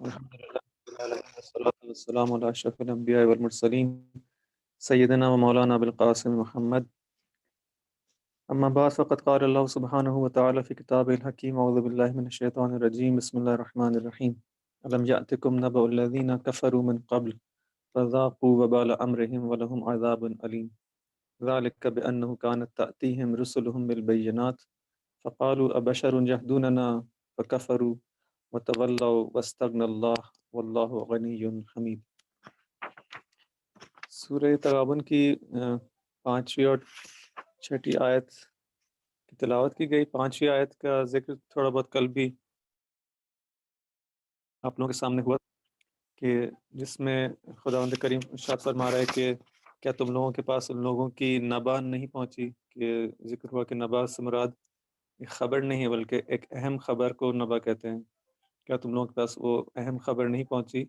الحمد لله رب العالمين والصلاة والسلام على أشرف الأنبياء والمرسلين سيدنا ومولانا بالقاسم محمد أما بعد فقد قال الله سبحانه وتعالى في كتابه الحكيم أعوذ بالله من الشيطان الرجيم بسم الله الرحمن الرحيم ألم يأتكم نبأ الذين كفروا من قبل فذاقوا وبال أمرهم ولهم عذاب أليم ذلك بأنه كانت تأتيهم رسلهم بالبينات فقالوا أبشر يهدوننا فكفروا وتولوا واستغنى الله والله غني حميد۔ سورہ تغابن کی پانچویں اور چھٹی آیت کی تلاوت کی گئی۔ پانچویں آیت کا ذکر تھوڑا بہت کل بھی آپ لوگوں کے سامنے ہوا کہ جس میں خداوند کریم ارشاد فرما رہا ہے کہ کیا تم لوگوں کے پاس ان لوگوں کی نبا نہیں پہنچی، کہ ذکر ہوا کہ نبا سے مراد ایک خبر نہیں ہے بلکہ ایک اہم خبر کو نبا کہتے ہیں۔ کیا تم لوگوں کے پاس وہ اہم خبر نہیں پہنچی،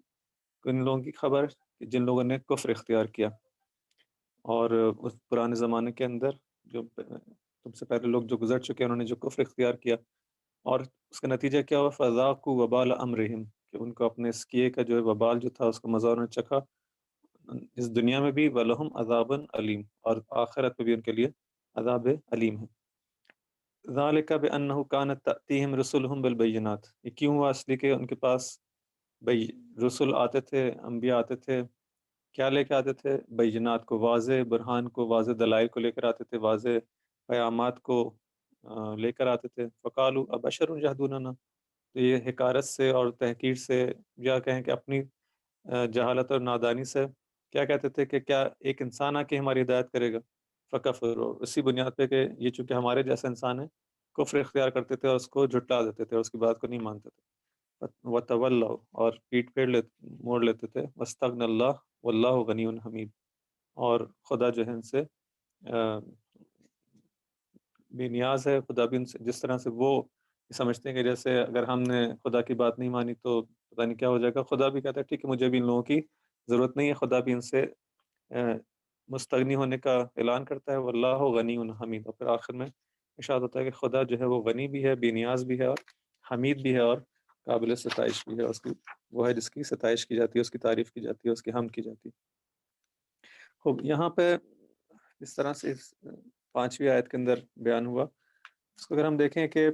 ان لوگوں کی خبر جن لوگوں نے کفر اختیار کیا، اور اس پرانے زمانے کے اندر جو تم سے پہلے لوگ جو گزر چکے ہیں انہوں نے جو کفر اختیار کیا، اور اس کا نتیجہ کیا ہوا، فذاقوا وبال امرہم، کہ ان کو اپنے اس کیے کا جو ہے وبال جو تھا اس کا مزہ انہوں نے چکھا اس دنیا میں بھی، ولہم عذاب علیم، اور آخرت میں بھی ان کے لیے عذاب علیم ہے۔ ذالک بانہ کانت تأتیہم رسلہم بالبینات، یہ کیوں ہوا؟ اس لیے کہ ان کے پاس رسول آتے تھے، انبیاء آتے تھے، کیا لے کے آتے تھے؟ بینات کو، واضح برہان کو، واضح دلائل کو لے کر آتے تھے، واضح پیامات کو لے کر آتے تھے۔ فقالوا ابشر یہدوننا، تو یہ حکارت سے اور تحقیر سے، یا کہیں کہ اپنی جہالت اور نادانی سے کیا کہتے تھے کہ کیا ایک انسان آ کے ہماری ہدایت کرے گا؟ فکفروا، اسی بنیاد پہ کہ یہ چونکہ ہمارے جیسا انسان ہے، کفر اختیار کرتے تھے اور اس کو جھٹلا دیتے تھے اور اس کی بات کو نہیں مانتے تھے۔ وتولوا، اور پیٹ پھیر موڑ لیتے تھے۔ واستغنى اللہ واللہ غنی حمید، اور خدا جو ہے ان سے بے نیاز ہے، خدا بھی ان سے جس طرح سے وہ سمجھتے ہیں کہ جیسے اگر ہم نے خدا کی بات نہیں مانی تو پتہ نہیں کیا ہو جائے گا، خدا بھی کہتا ہے ٹھیک ہے مجھے بھی ان لوگوں کی ضرورت نہیں ہے، خدا بھی ان سے مستغنی ہونے کا اعلان کرتا ہے۔ واللہ غنی حمید، اور پھر آخر میں ارشاد ہوتا ہے کہ خدا جو ہے وہ غنی بھی ہے، بے نیاز بھی ہے، اور حمید بھی ہے، اور قابل ستائش بھی ہے، اس کی وہ ہے جس کی ستائش کی جاتی ہے، اس کی تعریف کی جاتی ہے، اس کی حمد کی جاتی ہے۔ خوب، یہاں پہ اس طرح سے اس پانچویں آیت کے اندر بیان ہوا، اس کو اگر ہم دیکھیں کہ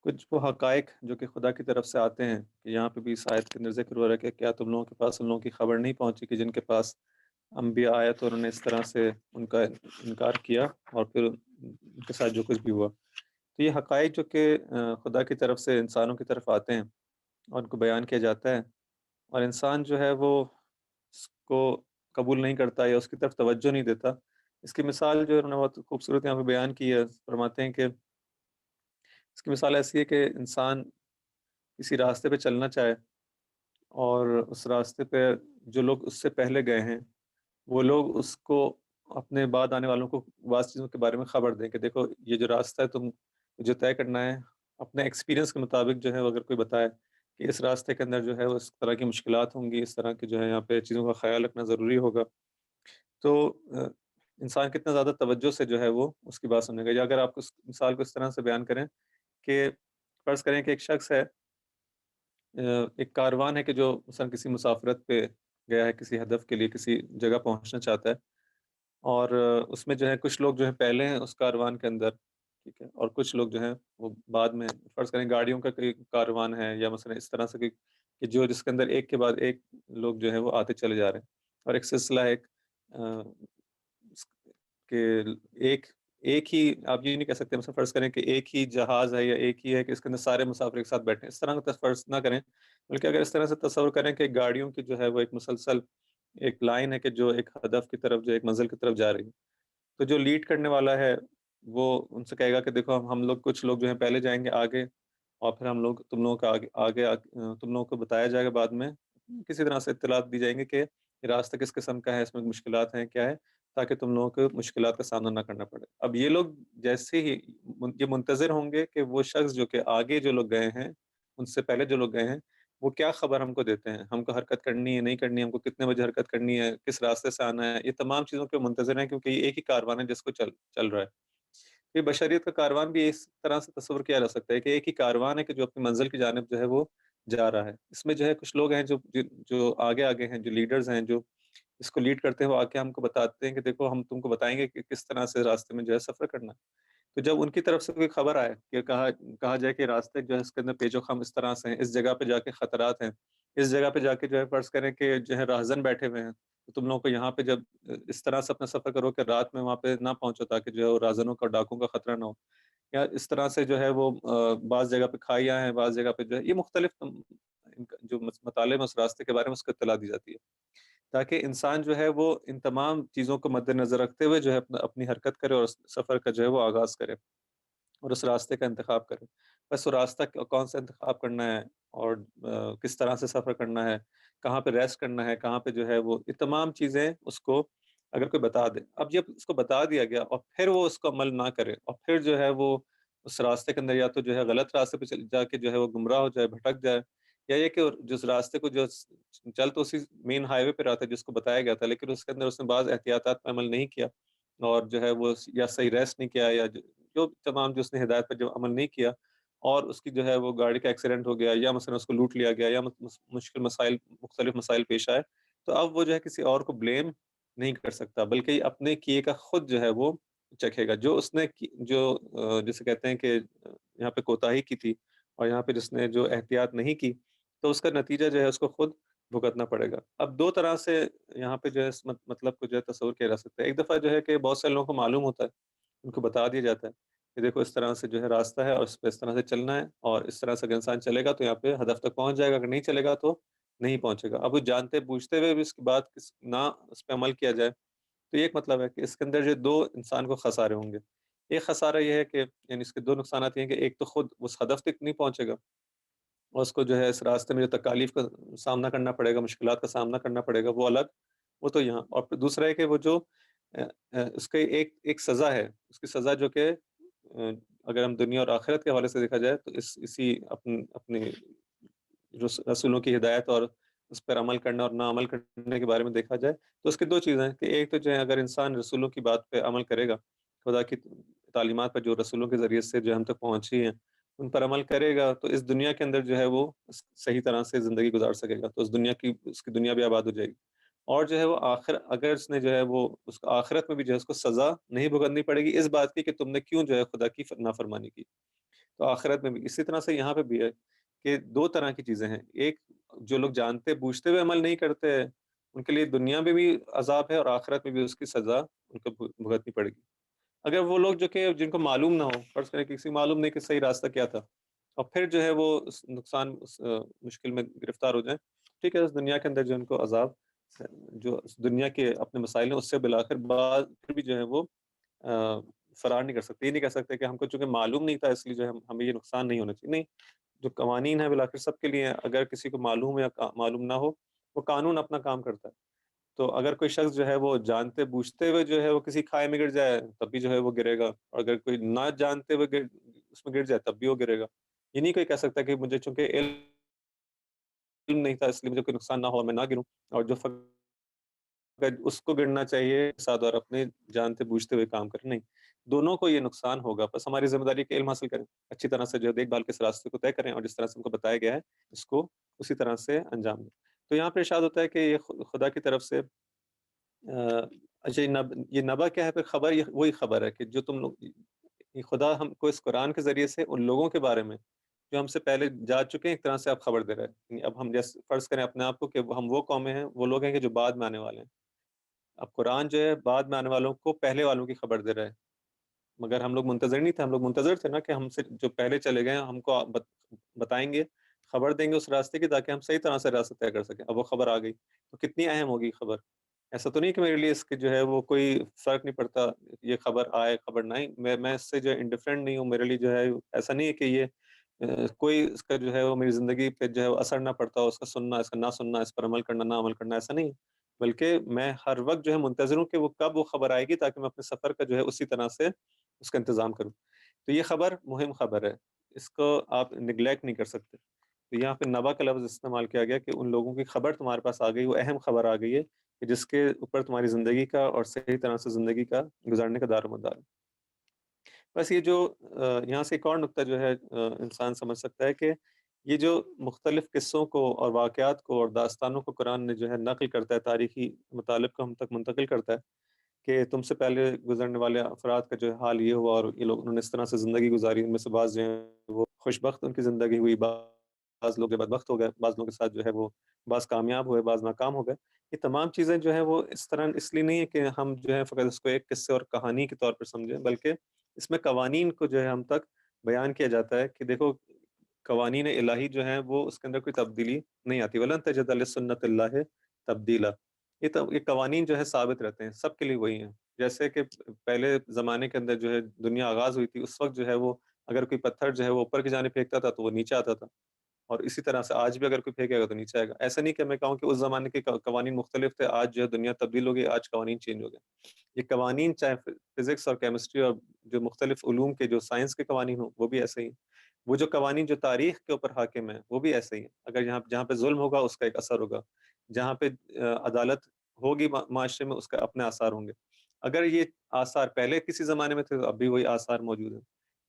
کچھ وہ حقائق جو کہ خدا کی طرف سے آتے ہیں، کہ یہاں پہ بھی اس آیت کے اندر ذکر ہو رہا ہے کہ کیا تم لوگوں کے پاس ان لوگوں کی خبر نہیں پہنچی کہ جن کے پاس انبیاء آئے تو انہوں نے اس طرح سے ان کا انکار کیا، اور پھر ان کے ساتھ جو کچھ بھی ہوا۔ تو یہ حقائق جو کہ خدا کی طرف سے انسانوں کی طرف آتے ہیں اور ان کو بیان کیا جاتا ہے، اور انسان جو ہے وہ اس کو قبول نہیں کرتا یا اس کی طرف توجہ نہیں دیتا، اس کی مثال جو انہوں نے بہت خوبصورت یہاں پہ بیان کی ہے۔ فرماتے ہیں کہ اس کی مثال ایسی ہے کہ انسان کسی راستے پہ چلنا چاہے، اور اس راستے پہ جو لوگ اس سے پہلے گئے ہیں وہ لوگ اس کو اپنے بعد آنے والوں کو بعض چیزوں کے بارے میں خبر دیں کہ دیکھو یہ جو راستہ ہے تم جو طے کرنا ہے، اپنے ایکسپیرینس کے مطابق جو ہے اگر کوئی بتائے کہ اس راستے کے اندر جو ہے وہ اس طرح کی مشکلات ہوں گی، اس طرح کی جو ہے یہاں پہ چیزوں کا خیال رکھنا ضروری ہوگا، تو انسان کتنا زیادہ توجہ سے جو ہے وہ اس کی بات سنے گا۔ یا اگر آپ اس مثال کو اس طرح سے بیان کریں کہ فرض کریں کہ ایک شخص ہے، ایک کاروان ہے کہ جو مثلا کسی مسافرت پہ گیا ہے، کسی ہدف کے لیے کسی جگہ پہنچنا چاہتا ہے، اور اس میں جو ہے کچھ لوگ جو ہے پہلے ہیں اس کاروان کے اندر، ٹھیک ہے، اور کچھ لوگ جو ہیں وہ بعد میں، فرض کریں گاڑیوں کا کوئی کاروان ہے، یا مثلا اس طرح سے کہ جو جس کے اندر ایک کے بعد ایک لوگ جو ہے وہ آتے چلے جا رہے ہیں، اور ایک سلسلہ ہے، ایک کہ ایک ایک ہی، آپ یہ نہیں کہہ سکتے مثلا فرض کریں کہ ایک ہی جہاز ہے یا ایک ہی ہے کہ اس کے اندر سارے مسافر ایک ساتھ بیٹھے ہیں، اس طرح کا فرض نہ کریں، بلکہ اگر اس طرح سے تصور کریں کہ گاڑیوں کی جو ہے وہ ایک مسلسل ایک لائن ہے کہ جو ایک ہدف کی طرف، جو ایک منزل کی طرف جا رہی ہے، تو جو لیڈ کرنے والا ہے وہ ان سے کہے گا کہ دیکھو ہم لوگ کچھ لوگ جو ہیں پہلے جائیں گے آگے، اور پھر ہم لوگ تم لوگوں کا تم لوگوں کو بتایا جائے گا، بعد میں کسی طرح سے اطلاعات دی جائیں گے کہ یہ راستہ کس قسم کا ہے، اس میں مشکلات ہیں کیا ہے، تاکہ تم لوگوں کو مشکلات کا سامنا نہ کرنا پڑے۔ اب یہ لوگ جیسے ہی یہ منتظر ہوں گے کہ وہ شخص جو کہ آگے جو لوگ گئے ہیں، ان سے پہلے جو لوگ گئے ہیں، وہ کیا خبر ہم کو دیتے ہیں، ہم کو حرکت کرنی ہے نہیں کرنی ہے، ہم کو کتنے بجے حرکت کرنی ہے، کس راستے سے آنا ہے، یہ تمام چیزوں کے منتظر ہیں، کیونکہ یہ ایک ہی کاروان ہے جس کو چل رہا ہے۔ یہ بشریت کا کاروان بھی اس طرح سے تصور کیا جا سکتا ہے کہ ایک ہی کاروان ہے کہ جو اپنی منزل کی جانب جو ہے وہ جا رہا ہے. اس میں جو ہے کچھ لوگ ہیں جو آگے آگے ہیں، جو لیڈرز ہیں، جو اس کو لیڈ کرتے ہیں، وہ آ کے ہم کو بتاتے ہیں کہ دیکھو ہم تم کو بتائیں گے کہ کس طرح سے راستے میں جو ہے سفر کرنا ہے. تو جب ان کی طرف سے کوئی خبر آئے کہ کہا جائے کہ راستے جو ہے اس کے اندر پیچ و خم اس طرح سے ہیں، اس جگہ پہ جا کے خطرات ہیں، اس جگہ پہ جا کے جو ہے فرض کریں کہ جو ہے راہزن بیٹھے ہوئے ہیں، تو تم لوگوں کو یہاں پہ جب اس طرح سے اپنا سفر کرو کہ رات میں وہاں پہ نہ پہنچو تاکہ جو ہے وہ راہزنوں کا ڈاکوں کا خطرہ نہ ہو، یا اس طرح سے جو ہے وہ بعض جگہ پہ کھائیاں ہیں، بعض جگہ پہ جو ہے یہ مختلف جو مطالعے میں اس راستے کے بارے میں اس کو اطلاع دی جاتی ہے، تاکہ انسان جو ہے وہ ان تمام چیزوں کو مد نظر رکھتے ہوئے جو ہے اپنی حرکت کرے اور سفر کا جو ہے وہ آغاز کرے اور اس راستے کا انتخاب کرے. بس وہ راستہ کون سا انتخاب کرنا ہے اور کس طرح سے سفر کرنا ہے، کہاں پہ ریسٹ کرنا ہے، کہاں پہ جو ہے وہ یہ تمام چیزیں اس کو اگر کوئی بتا دے. اب جب اس کو بتا دیا گیا اور پھر وہ اس کو عمل نہ کرے اور پھر جو ہے وہ اس راستے کے اندر یا تو جو ہے غلط راستے پہ جا کے جو ہے وہ گمراہ ہو جائے، بھٹک جائے، یا یہ کہ جس راستے کو جو چل تو اسی مین ہائی وے پہ رہا تھا جس کو بتایا گیا تھا، لیکن اس کے اندر اس نے بعض احتیاطات پہ عمل نہیں کیا اور جو ہے وہ یا صحیح ریسٹ نہیں کیا، یا جو تمام جو اس نے ہدایت پر جو عمل نہیں کیا، اور اس کی جو ہے وہ گاڑی کا ایکسیڈنٹ ہو گیا یا مثلا اس کو لوٹ لیا گیا یا مشکل مسائل مختلف مسائل پیش آئے، تو اب وہ جو ہے کسی اور کو بلیم نہیں کر سکتا، بلکہ یہ اپنے کیے کا خود جو ہے وہ چکھے گا. جو اس نے جو جسے کہتے ہیں کہ یہاں پہ کوتاہی کی تھی اور یہاں پہ جس نے جو احتیاط نہیں کی، تو اس کا نتیجہ جو ہے اس کو خود بھگتنا پڑے گا. اب دو طرح سے یہاں پہ جو ہے اس مطلب کو جو ہے تصور کیا جا سکتا ہے. ایک دفعہ جو ہے کہ بہت سے لوگوں کو معلوم ہوتا ہے، ان کو بتا دیا جاتا ہے کہ دیکھو اس طرح سے جو ہے راستہ ہے اور اس پہ اس طرح سے چلنا ہے، اور اس طرح سے اگر انسان چلے گا تو یہاں پہ ہدف تک پہنچ جائے گا، اگر نہیں چلے گا تو نہیں پہنچے گا. اب وہ جانتے بوجھتے ہوئے بھی اس کی بات نہ اس پہ عمل کیا جائے، تو یہ ایک مطلب ہے کہ اس کے اندر جو دو انسان کو خسارے ہوں گے. ایک خسارہ یہ ہے کہ یعنی اس کے دو نقصانات یہ ہیں کہ ایک تو خود اس ہدف تک نہیں پہنچے گا اور اس کو جو ہے اس راستے میں جو تکالیف کا سامنا کرنا پڑے گا، مشکلات کا سامنا کرنا پڑے گا، وہ الگ، وہ تو یہاں. اور پھر دوسرا ہے کہ وہ جو اس کے ایک سزا ہے، اس کی سزا جو کہ اگر ہم دنیا اور آخرت کے حوالے سے دیکھا جائے تو اسی اپنے رسولوں کی ہدایت اور اس پر عمل کرنا اور نہ عمل کرنے کے بارے میں دیکھا جائے تو اس کی دو چیزیں ہیں کہ ایک تو جو ہے اگر انسان رسولوں کی بات پہ عمل کرے گا، خدا کی تعلیمات پر جو رسولوں کے ذریعے سے جو ہم تک پہنچی ہیں ان پر عمل کرے گا، تو اس دنیا کے اندر جو ہے وہ صحیح طرح سے زندگی گزار سکے گا، تو اس کی دنیا بھی آباد ہو جائے گی. اور جو ہے وہ اگر اس نے جو ہے وہ اس کو آخرت میں بھی جو ہے اس کو سزا نہیں بھگتنی پڑے گی اس بات کی کہ تم نے کیوں جو ہے خدا کی نافرمانی کی، تو آخرت میں بھی اسی طرح سے یہاں پہ بھی ہے کہ دو طرح کی چیزیں ہیں. ایک جو لوگ جانتے بوجھتے ہوئے عمل نہیں کرتے ان کے لیے دنیا میں بھی عذاب ہے اور آخرت میں بھی اس کی سزا ان کو بھگتنی پڑے گی. اگر وہ لوگ جو کہ جن کو معلوم نہ ہو، فرض کریں کسی معلوم نہیں کہ صحیح راستہ کیا تھا اور پھر جو ہے وہ اس مشکل میں گرفتار ہو جائیں، ٹھیک ہے، اس دنیا کے اندر جو ان کو عذاب جو اس دنیا کے اپنے مسائل ہیں اس سے بالآخر بعد پھر بھی جو ہے وہ فرار نہیں کر سکتے. یہ نہیں کہہ سکتے کہ ہم کو چونکہ معلوم نہیں تھا اس لیے جو ہے ہمیں یہ نقصان نہیں ہونا چاہیے. نہیں، جو قوانین ہیں بالآخر سب کے لیے ہیں، اگر کسی کو معلوم یا معلوم نہ ہو وہ قانون اپنا کام کرتا ہے. تو اگر کوئی شخص جو ہے وہ جانتے بوجھتے ہوئے جو ہے وہ کسی کھائے میں گر جائے تب بھی جو ہے وہ گرے گا، اور اگر کوئی نہ جانتے ہوئے اس میں گر جائے تب بھی وہ گرے گا. یہ نہیں کوئی کہہ سکتا کہ مجھے چونکہ علم نہیں تھا اس لیے مجھے کوئی نقصان نہ ہوا میں نہ گروں، اور جو اس کو گرنا چاہیے ساتھ اور اپنے جانتے بوجھتے ہوئے کام کریں. نہیں، دونوں کو یہ نقصان ہوگا. بس ہماری ذمہ داری کہ علم حاصل کریں، اچھی طرح سے جو دیکھ بھال کے اس راستے کو طے کریں اور جس طرح سے ان کو بتایا گیا ہے اس کو اسی طرح سے انجام دیں. تو یہاں پہ ارشاد ہوتا ہے کہ یہ خدا کی طرف سے اچھا یہ نبا کیا ہے؟ پھر خبر، یہ وہی خبر ہے کہ جو تم لوگ یہ خدا ہم کو اس قرآن کے ذریعے سے ان لوگوں کے بارے میں جو ہم سے پہلے جا چکے ہیں ایک طرح سے آپ خبر دے رہے ہیں. یعنی اب ہم جیسے فرض کریں اپنے آپ کو کہ ہم وہ قومیں ہیں، وہ لوگ ہیں کہ جو بعد میں آنے والے ہیں. اب قرآن جو ہے بعد میں آنے والوں کو پہلے والوں کی خبر دے رہا ہے، مگر ہم لوگ منتظر نہیں تھے. ہم لوگ منتظر تھے نا کہ ہم سے جو پہلے چلے گئے ہیں ہم کو بتائیں گے، خبر دیں گے اس راستے کی تاکہ ہم صحیح طرح سے راستہ طے کر سکیں. اب وہ خبر آ گئی تو کتنی اہم ہوگی خبر. ایسا تو نہیں کہ میرے لیے اس کے جو ہے وہ کوئی فرق نہیں پڑتا، یہ خبر آئے خبر نہیں، میں اس سے جو ہے انڈیفرنٹ نہیں ہوں. میرے لیے جو ہے ایسا نہیں ہے کہ یہ کوئی اس کا جو ہے وہ میری زندگی پہ جو ہے وہ اثر نہ پڑتا ہو، اس کا سننا، اس کا نہ سننا، اس پر عمل کرنا نہ عمل کرنا، ایسا نہیں. بلکہ میں ہر وقت جو ہے منتظر ہوں کہ وہ کب وہ خبر آئے گی تاکہ میں اپنے سفر کا جو ہے اسی طرح سے اس کا انتظام کروں. تو یہ خبر مہم خبر ہے، اس کو آپ نگلیکٹ نہیں کر سکتے. تو یہاں پہ نبا کا لفظ استعمال کیا گیا کہ ان لوگوں کی خبر تمہارے پاس آ گئی، وہ اہم خبر آ گئی ہے کہ جس کے اوپر تمہاری زندگی کا اور صحیح طرح سے زندگی کا گزارنے کا دار و مدار ہے. بس یہ جو یہاں سے ایک اور نکتہ جو ہے انسان سمجھ سکتا ہے کہ یہ جو مختلف قصوں کو اور واقعات کو اور داستانوں کو قرآن نے جو ہے نقل کرتا ہے، تاریخی مطالب کو ہم تک منتقل کرتا ہے کہ تم سے پہلے گزرنے والے افراد کا جو ہے حال یہ ہوا اور یہ لوگ انہوں نے اس طرح سے زندگی گزاری، ان میں سے بعض جو ہیں وہ خوش بخت ان کی زندگی ہوئی، بعض لوگ جو بدبخت ہو گئے، بعض لوگوں کے ساتھ جو ہے وہ بعض کامیاب ہوئے، بعض ناکام ہو گئے۔ یہ تمام چیزیں جو ہیں وہ اس طرح اس لیے نہیں ہے کہ ہم جو ہے فقط اس کو ایک قصے اور کہانی کے طور پر سمجھیں، بلکہ اس میں قوانین کو جو ہے ہم تک بیان کیا جاتا ہے کہ دیکھو قوانین الہی جو ہیں وہ اس کے اندر کوئی تبدیلی نہیں آتی، وَلَن تَجِدَ لِسُنَّتِ اللَّهِ تبدیلا۔ یہ قوانین جو ہے ثابت رہتے ہیں، سب کے لیے وہی ہیں۔ جیسے کہ پہلے زمانے کے اندر جو ہے دنیا آغاز ہوئی تھی، اس وقت جو ہے وہ اگر کوئی پتھر جو ہے وہ اوپر کی جانب پھینکتا تھا تو وہ نیچے آتا تھا، اور اسی طرح سے آج بھی اگر کوئی پھینکے گا تو نیچے آئے گا۔ ایسا نہیں کہ میں کہوں کہ اس زمانے کے قوانین مختلف تھے، آج جو ہے دنیا تبدیل ہو گئی، آج قوانین چینج ہو گئے۔ یہ قوانین چاہے فزکس اور کیمسٹری اور جو مختلف علوم کے جو سائنس کے قوانین ہوں وہ بھی ایسے ہی ہیں۔ وہ جو قوانین جو تاریخ کے اوپر حاکم ہیں وہ بھی ایسے ہی ہیں۔ اگر جہاں پہ ظلم ہوگا اس کا ایک اثر ہوگا، جہاں پہ عدالت ہوگی معاشرے میں اس کا اپنے آثار ہوں گے۔ اگر یہ آثار پہلے کسی زمانے میں تھے تو اب بھی وہی آثار موجود ہیں۔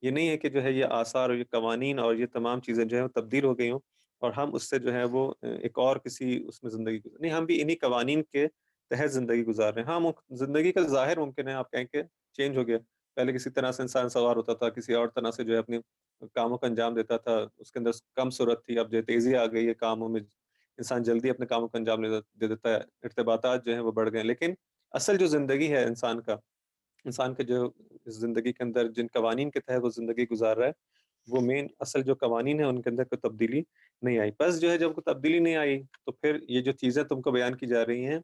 یہ نہیں ہے کہ جو ہے یہ آثار اور یہ قوانین اور یہ تمام چیزیں جو ہے وہ تبدیل ہو گئی ہوں اور ہم اس سے جو ہے وہ ایک اور کسی اس میں زندگی نہیں، ہم بھی انہی قوانین کے تحت زندگی گزار رہے ہیں۔ ہاں زندگی کا ظاہر ممکن ہے آپ کہیں کہ چینج ہو گیا، پہلے کسی طرح سے انسان سوار ہوتا تھا، کسی اور طرح سے جو ہے اپنی کاموں کا انجام دیتا تھا، اس کے اندر کم صورت تھی، اب جو تیزی آ گئی ہے کاموں میں، انسان جلدی اپنے کاموں کا انجام دے دیتا ہے، ارتباطات جو ہیں وہ بڑھ گئے، لیکن اصل جو زندگی ہے انسان کے جو زندگی کے اندر جن قوانین کے تحت وہ زندگی گزار رہا ہے، وہ مین اصل جو قوانین ہیں ان کے اندر کوئی تبدیلی نہیں آئی۔ بس جو ہے جب کوئی تبدیلی نہیں آئی تو پھر یہ جو چیزیں تم کو بیان کی جا رہی ہیں،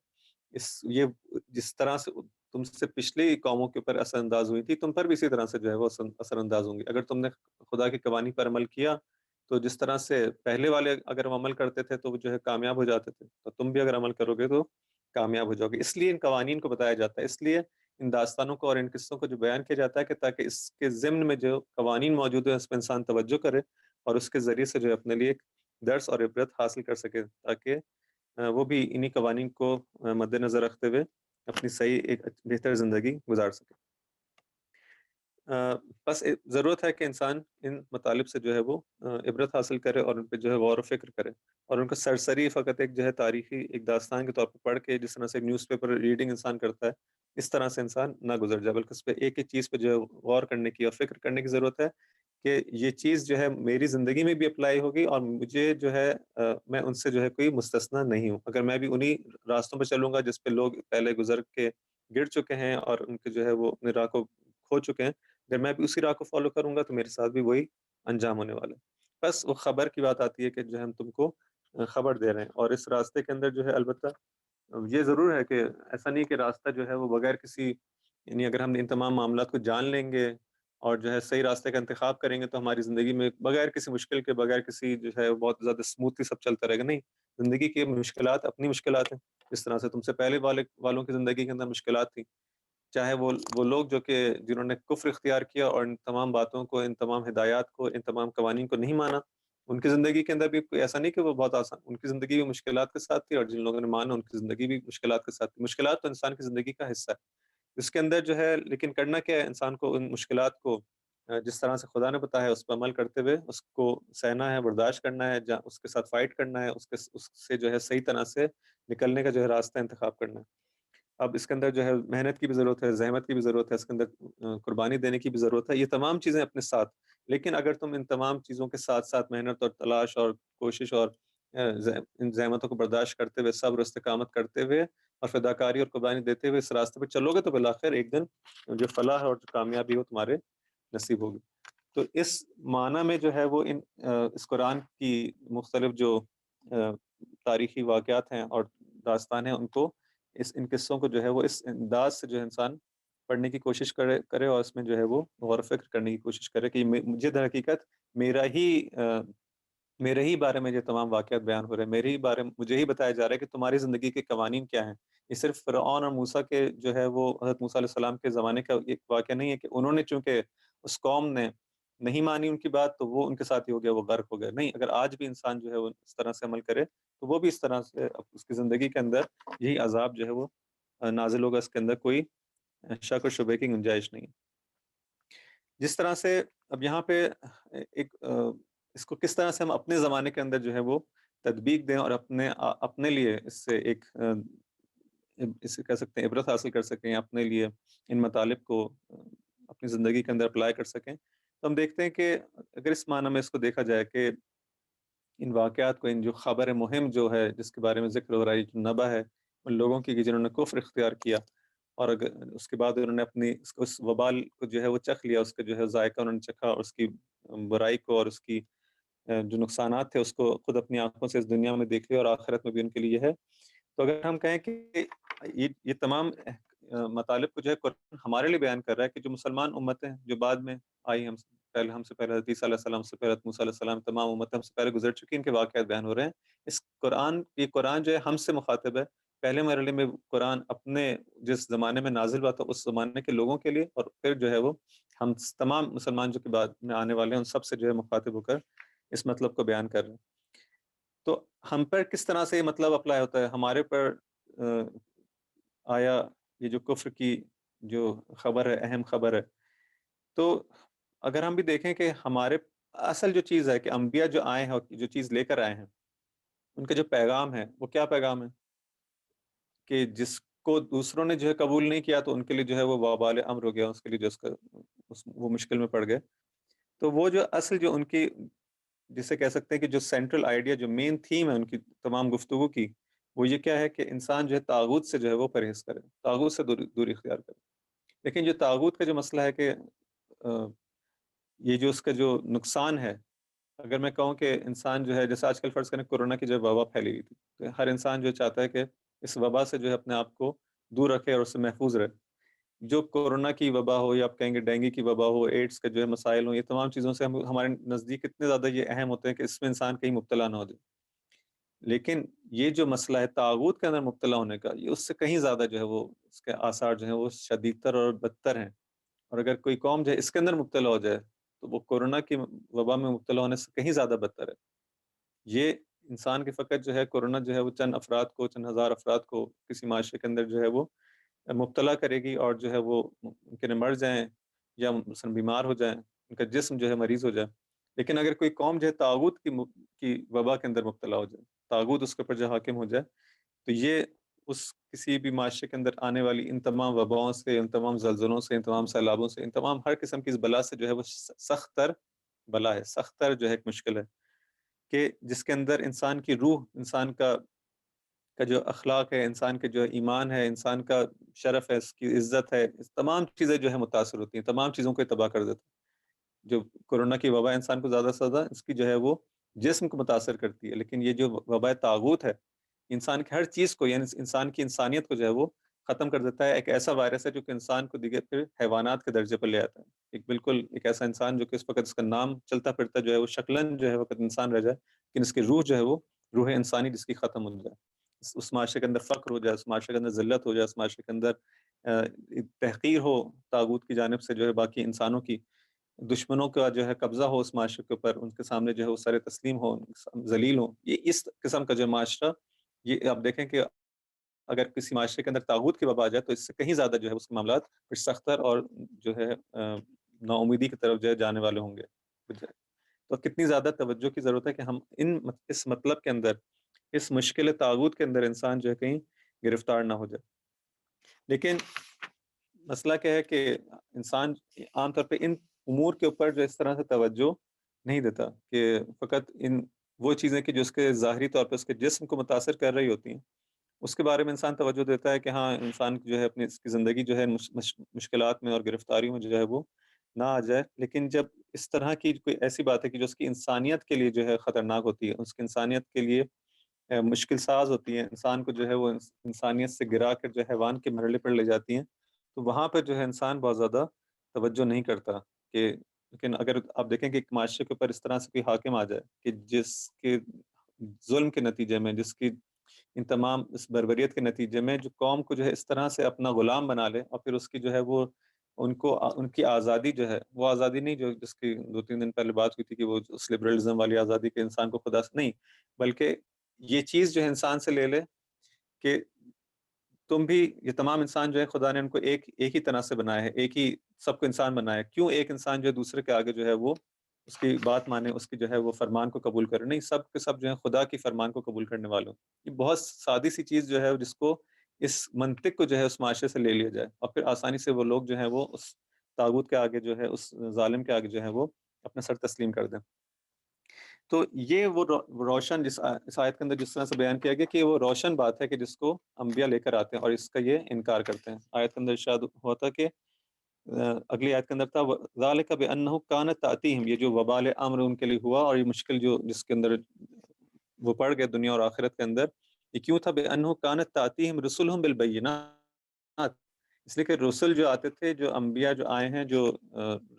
یہ جس طرح سے تم سے پچھلی قوموں کے اوپر اثر انداز ہوئی تھی، تم پر بھی اسی طرح سے جو ہے وہ اثر انداز ہوں گی۔ اگر تم نے خدا کے قوانین پر عمل کیا تو جس طرح سے پہلے والے اگر وہ عمل کرتے تھے تو وہ جو ہے کامیاب ہو جاتے تھے، تو تم بھی اگر عمل کرو گے تو کامیاب ہو جاؤ گے۔ اس لیے ان قوانین کو بتایا جاتا ہے، اس لیے ان داستانوں کو اور ان قصوں کو جو بیان کیا جاتا ہے کہ تاکہ اس کے ضمن میں جو قوانین موجود ہیں اس پہ انسان توجہ کرے اور اس کے ذریعے سے جو ہے اپنے لیے ایک درس اور عبرت حاصل کر سکے، تاکہ وہ بھی انہی قوانین کو مد نظر رکھتے ہوئے اپنی صحیح ایک بہتر زندگی گزار سکے۔ بس ضرورت ہے کہ انسان ان مطالب سے جو ہے وہ عبرت حاصل کرے اور ان پہ جو ہے غور و فکر کرے، اور ان کو سرسری فقط ایک جو ہے تاریخی ایک داستان کے طور پر پڑھ کے جس طرح سے ایک نیوز پیپر ریڈنگ انسان کرتا ہے، اس طرح سے انسان نہ گزر جائے، بلکہ اس پہ ایک ایک چیز پہ جو ہے غور کرنے کی اور فکر کرنے کی ضرورت ہے کہ یہ چیز جو ہے میری زندگی میں بھی اپلائی ہوگی اور مجھے جو ہے میں ان سے جو ہے کوئی مستثنا نہیں ہوں۔ اگر میں بھی انہی راستوں پہ چلوں گا جس پہ لوگ پہلے گزر کے گر چکے ہیں اور ان کے جو ہے وہ اپنے راہ کو کھو چکے ہیں، اگر میں بھی اسی راہ کو فالو کروں گا تو میرے ساتھ بھی وہی انجام ہونے والا ہے۔ بس وہ خبر کی بات آتی ہے کہ جو ہے ہم تم کو خبر دے رہے ہیں، اور اس راستے کے اندر جو ہے البتہ یہ ضرور ہے کہ ایسا نہیں کہ راستہ جو ہے وہ بغیر کسی، یعنی اگر ہم ان تمام معاملات کو جان لیں گے اور جو ہے صحیح راستے کا انتخاب کریں گے تو ہماری زندگی میں بغیر کسی مشکل کے، بغیر کسی جو ہے بہت زیادہ اسموتھلی سب چلتا رہے گا، نہیں، زندگی کی مشکلات اپنی مشکلات ہیں، جس طرح سے تم سے پہلے والوں کی زندگی کے اندر مشکلات تھیں، چاہے وہ لوگ جو کہ جنہوں نے کفر اختیار کیا اور ان تمام باتوں کو، ان تمام ہدایات کو، ان تمام قوانین کو نہیں مانا، ان کی زندگی کے اندر بھی کوئی ایسا نہیں کہ وہ بہت آسان، ان کی زندگی بھی مشکلات کے ساتھ تھی، اور جن لوگوں نے مانا ان کی زندگی بھی مشکلات کے ساتھ تھی۔ مشکلات تو انسان کی زندگی کا حصہ ہے، اس کے اندر جو ہے لیکن کرنا کیا ہے، انسان کو ان مشکلات کو جس طرح سے خدا نے بتایا اس پر عمل کرتے ہوئے اس کو سہنا ہے، برداشت کرنا ہے، اس کے ساتھ فائٹ کرنا ہے، اس سے جو ہے صحیح طرح سے نکلنے کا جو ہے راستہ انتخاب کرنا ہے۔ اب اس کے اندر جو ہے محنت کی بھی ضرورت ہے، زحمت کی بھی ضرورت ہے، اس کے اندر قربانی دینے کی بھی ضرورت ہے، یہ تمام چیزیں اپنے ساتھ، لیکن اگر تم ان تمام چیزوں کے ساتھ ساتھ محنت اور تلاش اور کوشش اور ان زحمتوں کو برداشت کرتے ہوئے، صبر و استقامت کرتے ہوئے اور فداکاری اور قربانی دیتے ہوئے اس راستے پہ چلو گے تو بالآخر ایک دن جو فلاح اور جو کامیابی ہو تمہارے نصیب ہوگی۔ تو اس معنی میں جو ہے وہ اس قرآن کی مختلف جو تاریخی واقعات ہیں اور داستان ہیں، ان کو ان قصوں کو جو ہے وہ اس انداز سے جو ہے انسان پڑھنے کی کوشش کرے اور اس میں جو ہے وہ غور و فکر کرنے کی کوشش کرے کہ مجھے در حقیقت میرا ہی میرے ہی بارے میں جو تمام واقعات بیان ہو رہے ہیں، میرے ہی بارے میں مجھے ہی بتایا جا رہا ہے کہ تمہاری زندگی کے قوانین کیا ہیں۔ یہ صرف فرعون اور موسیٰ کے جو ہے وہ حضرت موسیٰ علیہ السلام کے زمانے کا ایک واقعہ نہیں ہے کہ انہوں نے چونکہ اس قوم نے نہیں مانی ان کی بات تو وہ ان کے ساتھ ہی ہو گیا، وہ غرق ہو گیا، نہیں، اگر آج بھی انسان جو ہے وہ اس طرح سے عمل کرے تو وہ بھی اس طرح سے اس کی زندگی کے اندر یہی عذاب جو ہے وہ نازل ہوگا، اس کے اندر کوئی شک و شبے کی گنجائش نہیں ہے۔ جس طرح سے اب یہاں پہ ایک اس کو کس طرح سے ہم اپنے زمانے کے اندر جو ہے وہ تطبیق دیں اور اپنے لیے اس سے ایک اسے کہہ سکتے ہیں عبرت حاصل کر سکیں، اپنے لیے ان مطالب کو اپنی زندگی کے اندر اپلائی کر سکیں، تو ہم دیکھتے ہیں کہ اگر اس معنی میں اس کو دیکھا جائے کہ ان واقعات کو، ان جو خبر مہم جو ہے جس کے بارے میں ذکر ہو رہا ہے، جو نبا ہے ان لوگوں کی کہ جنہوں نے کفر اختیار کیا اور اگر اس کے بعد انہوں نے اپنی اس وبال کو جو ہے وہ چکھ لیا، اس کا جو ہے ذائقہ انہوں نے چکھا، اور اس کی برائی کو اور اس کی جو نقصانات تھے اس کو خود اپنی آنکھوں سے اس دنیا میں دیکھ لیا، اور آخرت میں بھی ان کے لیے ہے۔ تو اگر ہم کہیں کہ یہ تمام مطالب کو جو ہے قرآن ہمارے لیے بیان کر رہا ہے کہ جو مسلمان امتیں جو بعد میں آئی، ہم سے پہلے حضرت عیسیٰ علیہ السلام سے پہلے حضرت موسیٰ علیہ السلام، تمام امتیں ہم سے پہلے گزر چکی، ان کے واقعات بیان ہو رہے ہیں۔ یہ قرآن جو ہے ہم سے مخاطب ہے۔ پہلے مرحلے میں قرآن اپنے جس زمانے میں نازل ہوا تھا اس زمانے کے لوگوں کے لیے، اور پھر جو ہے وہ ہم تمام مسلمان جو کہ بعد میں آنے والے ہیں ان سب سے جو ہے مخاطب ہو کر اس مطلب کو بیان کر رہے ہیں۔ تو ہم پر کس طرح سے یہ مطلب اپلائی ہوتا ہے؟ ہمارے پر آیا یہ جو کفر کی جو خبر ہے، اہم خبر ہے، تو اگر ہم بھی دیکھیں کہ ہمارے اصل جو چیز ہے کہ انبیاء جو آئے ہیں اور جو چیز لے کر آئے ہیں، ان کا جو پیغام ہے وہ کیا پیغام ہے کہ جس کو دوسروں نے جو ہے قبول نہیں کیا تو ان کے لیے جو ہے وہ وبال امر ہو گیا، اس کے لیے جو وہ مشکل میں پڑ گئے۔ تو وہ جو اصل جو ان کی جسے کہہ سکتے ہیں کہ جو سینٹرل آئیڈیا، جو مین تھیم ہے ان کی تمام گفتگو کی، وہ یہ کیا ہے کہ انسان جو ہے طاغوت سے جو ہے وہ پرہیز کرے، طاغوت سے دوری اختیار کرے۔ لیکن جو طاغوت کا جو مسئلہ ہے کہ یہ جو اس کا جو نقصان ہے، اگر میں کہوں کہ انسان جو ہے جیسے آج کل فرض کریں کورونا کی جو وبا پھیلی ہوئی تھی، تو ہر انسان جو چاہتا ہے کہ اس وبا سے جو ہے اپنے آپ کو دور رکھے اور اس سے محفوظ رہے۔ جو کورونا کی وبا ہو یا آپ کہیں گے ڈینگی کی وبا ہو، ایڈز کے جو ہے مسائل ہوں، یہ تمام چیزوں سے ہمارے نزدیک اتنے زیادہ یہ اہم ہوتے ہیں کہ اس میں انسان کہیں مبتلا نہ ہو جائے۔ لیکن یہ جو مسئلہ ہے طاغوت کے اندر مبتلا ہونے کا، یہ اس سے کہیں زیادہ جو ہے وہ اس کے آثار جو ہیں وہ شدیدتر اور بدتر ہیں۔ اور اگر کوئی قوم جو ہے اس کے اندر مبتلا ہو جائے تو وہ کورونا کی وبا میں مبتلا ہونے سے کہیں زیادہ بدتر ہے۔ یہ انسان کے فقط جو ہے کورونا جو ہے وہ چند افراد کو، چند ہزار افراد کو کسی معاشرے کے اندر جو ہے وہ مبتلا کرے گی، اور جو ہے وہ ممکن مر جائیں یا مثلا بیمار ہو جائیں، ان کا جسم جو ہے مریض ہو جائے۔ لیکن اگر کوئی قوم جو ہے طاغوت کی وبا کے اندر مبتلا ہو جائے، طاغوت اس کے اوپر جو حاکم ہو جائے، تو یہ اس کسی بھی معاشرے کے اندر آنے والی ان تمام وباؤں سے، ان تمام زلزلوں سے، ان تمام سیلابوں سے، ان تمام ہر قسم کی اس بلا سے جو ہے وہ سخت تر بلا ہے، سخت تر جو ہے ایک مشکل ہے کہ جس کے اندر انسان کی روح، انسان کا جو اخلاق ہے، انسان کے جو ایمان ہے، انسان کا شرف ہے، اس کی عزت ہے، اس تمام چیزیں جو ہے متاثر ہوتی ہیں، تمام چیزوں کو تباہ کر دیتا ہے۔ جو کورونا کی وبا انسان کو زیادہ سے زیادہ اس کی جو ہے وہ جسم کو متاثر کرتی ہے، لیکن یہ جو وبا طاغوت ہے انسان کی ہر چیز کو، یعنی انسان کی انسانیت کو جو ہے وہ ختم کر دیتا ہے۔ ایک ایسا وائرس ہے جو کہ انسان کو دیگر پھر حیوانات کے درجے پر لے آتا ہے، ایک ایسا انسان جو کہ اس وقت اس کا نام چلتا پھرتا جو ہے وہ شکلن جو ہے وقت انسان رہ جائے، لیکن اس کی روح جو ہے وہ روح انسانی جس کی ختم ہو جائے، اس معاشرے کے اندر فقر ہو جائے، اس معاشرے کے اندر ذلت ہو جائے، اس معاشرے کے اندر تحقیر ہو طاغوت کی جانب سے جو ہے باقی انسانوں کی، دشمنوں کا جو ہے قبضہ ہو اس معاشرے کے اوپر، ان کے سامنے جو ہے وہ سر تسلیم ہو، ذلیل ہو۔ یہ اس قسم کا جو معاشرہ، یہ آپ دیکھیں کہ اگر کسی معاشرے کے اندر طاغوت کی وبا آ جائے تو اس سے کہیں زیادہ جو ہے اس کے معاملات پھر سختر اور جو ہے نا امیدی کی طرف جو ہے جانے والے ہوں گے۔ تو کتنی زیادہ توجہ کی ضرورت ہے کہ ہم اس مطلب کے اندر، اس مشکل طاغوت کے اندر انسان جو ہے کہیں گرفتار نہ ہو جائے۔ لیکن مسئلہ کیا ہے کہ انسان عام طور پہ ان امور کے اوپر جو اس طرح سے توجہ نہیں دیتا، کہ فقط وہ چیزیں کہ جو اس کے ظاہری طور پہ اس کے جسم کو متاثر کر رہی ہوتی ہیں اس کے بارے میں انسان توجہ دیتا ہے کہ ہاں انسان جو ہے اپنی اس کی زندگی جو ہے مشکلات میں اور گرفتاریوں میں جو ہے وہ نہ آ جائے۔ لیکن جب اس طرح کی کوئی ایسی بات ہے کہ جو اس کی انسانیت کے لیے جو ہے خطرناک ہوتی ہے، اس کی انسانیت کے لیے مشکل ساز ہوتی ہے، انسان کو جو ہے وہ انسانیت سے گرا کر جو حیوان کے مرحلے پر لے جاتی ہیں، تو وہاں پہ جو ہے انسان بہت زیادہ توجہ نہیں کرتا کہ لیکن اگر آپ دیکھیں کہ ایک معاشرے کے اوپر اس طرح سے کوئی حاکم آ جائے کہ جس کے ظلم کے نتیجے میں، جس کی ان تمام اس بربریت کے نتیجے میں جو قوم کو جو ہے اس طرح سے اپنا غلام بنا لے، اور پھر اس کی جو ہے وہ ان کی آزادی جو ہے وہ آزادی نہیں جو جس کی 2-3 دن پہلے بات ہوئی تھی کہ وہ اس لبرلزم والی آزادی کے انسان کو خدا سے نہیں، بلکہ یہ چیز جو ہے انسان سے لے لے کہ تم بھی، یہ تمام انسان جو ہے خدا نے ان کو ایک ہی طرح سے بنایا ہے، ایک ہی سب کو انسان بنایا، کیوں ایک انسان جو ہے دوسرے کے آگے جو ہے وہ اس کی بات مانے، اس کی جو ہے وہ فرمان کو قبول کرے؟ نہیں، سب کے سب جو ہے خدا کی فرمان کو قبول کرنے والوں. یہ بہت سادی سی چیز جو ہے جس کو اس منطق کو جو ہے اس معاشرے سے لے لیا جائے، اور پھر آسانی سے وہ لوگ جو ہیں وہ اس طاغوت کے آگے جو ہے، اس ظالم کے آگے جو ہے وہ اپنا سر تسلیم کر دیں. تو یہ وہ روشن اس آیت کے اندر جس طرح سے بیان کیا گیا کہ وہ روشن بات ہے کہ جس کو انبیاء لے کر آتے ہیں اور اس کا یہ انکار کرتے ہیں. آیت کے اندر ارشاد ہوا تھا کہ اگلی آیت کے اندر تھا ذالک بانہ کانت تاتیہم، یہ جو وبال امر ان کے لیے ہوا اور یہ مشکل جو جس کے اندر وہ پڑ گئے دنیا اور آخرت کے اندر، یہ کیوں تھا؟ بانہ کانت تاتیہم رسلہم بالبینات، اس لیے کہ رسل جو آتے تھے، جو انبیاء جو آئے ہیں، جو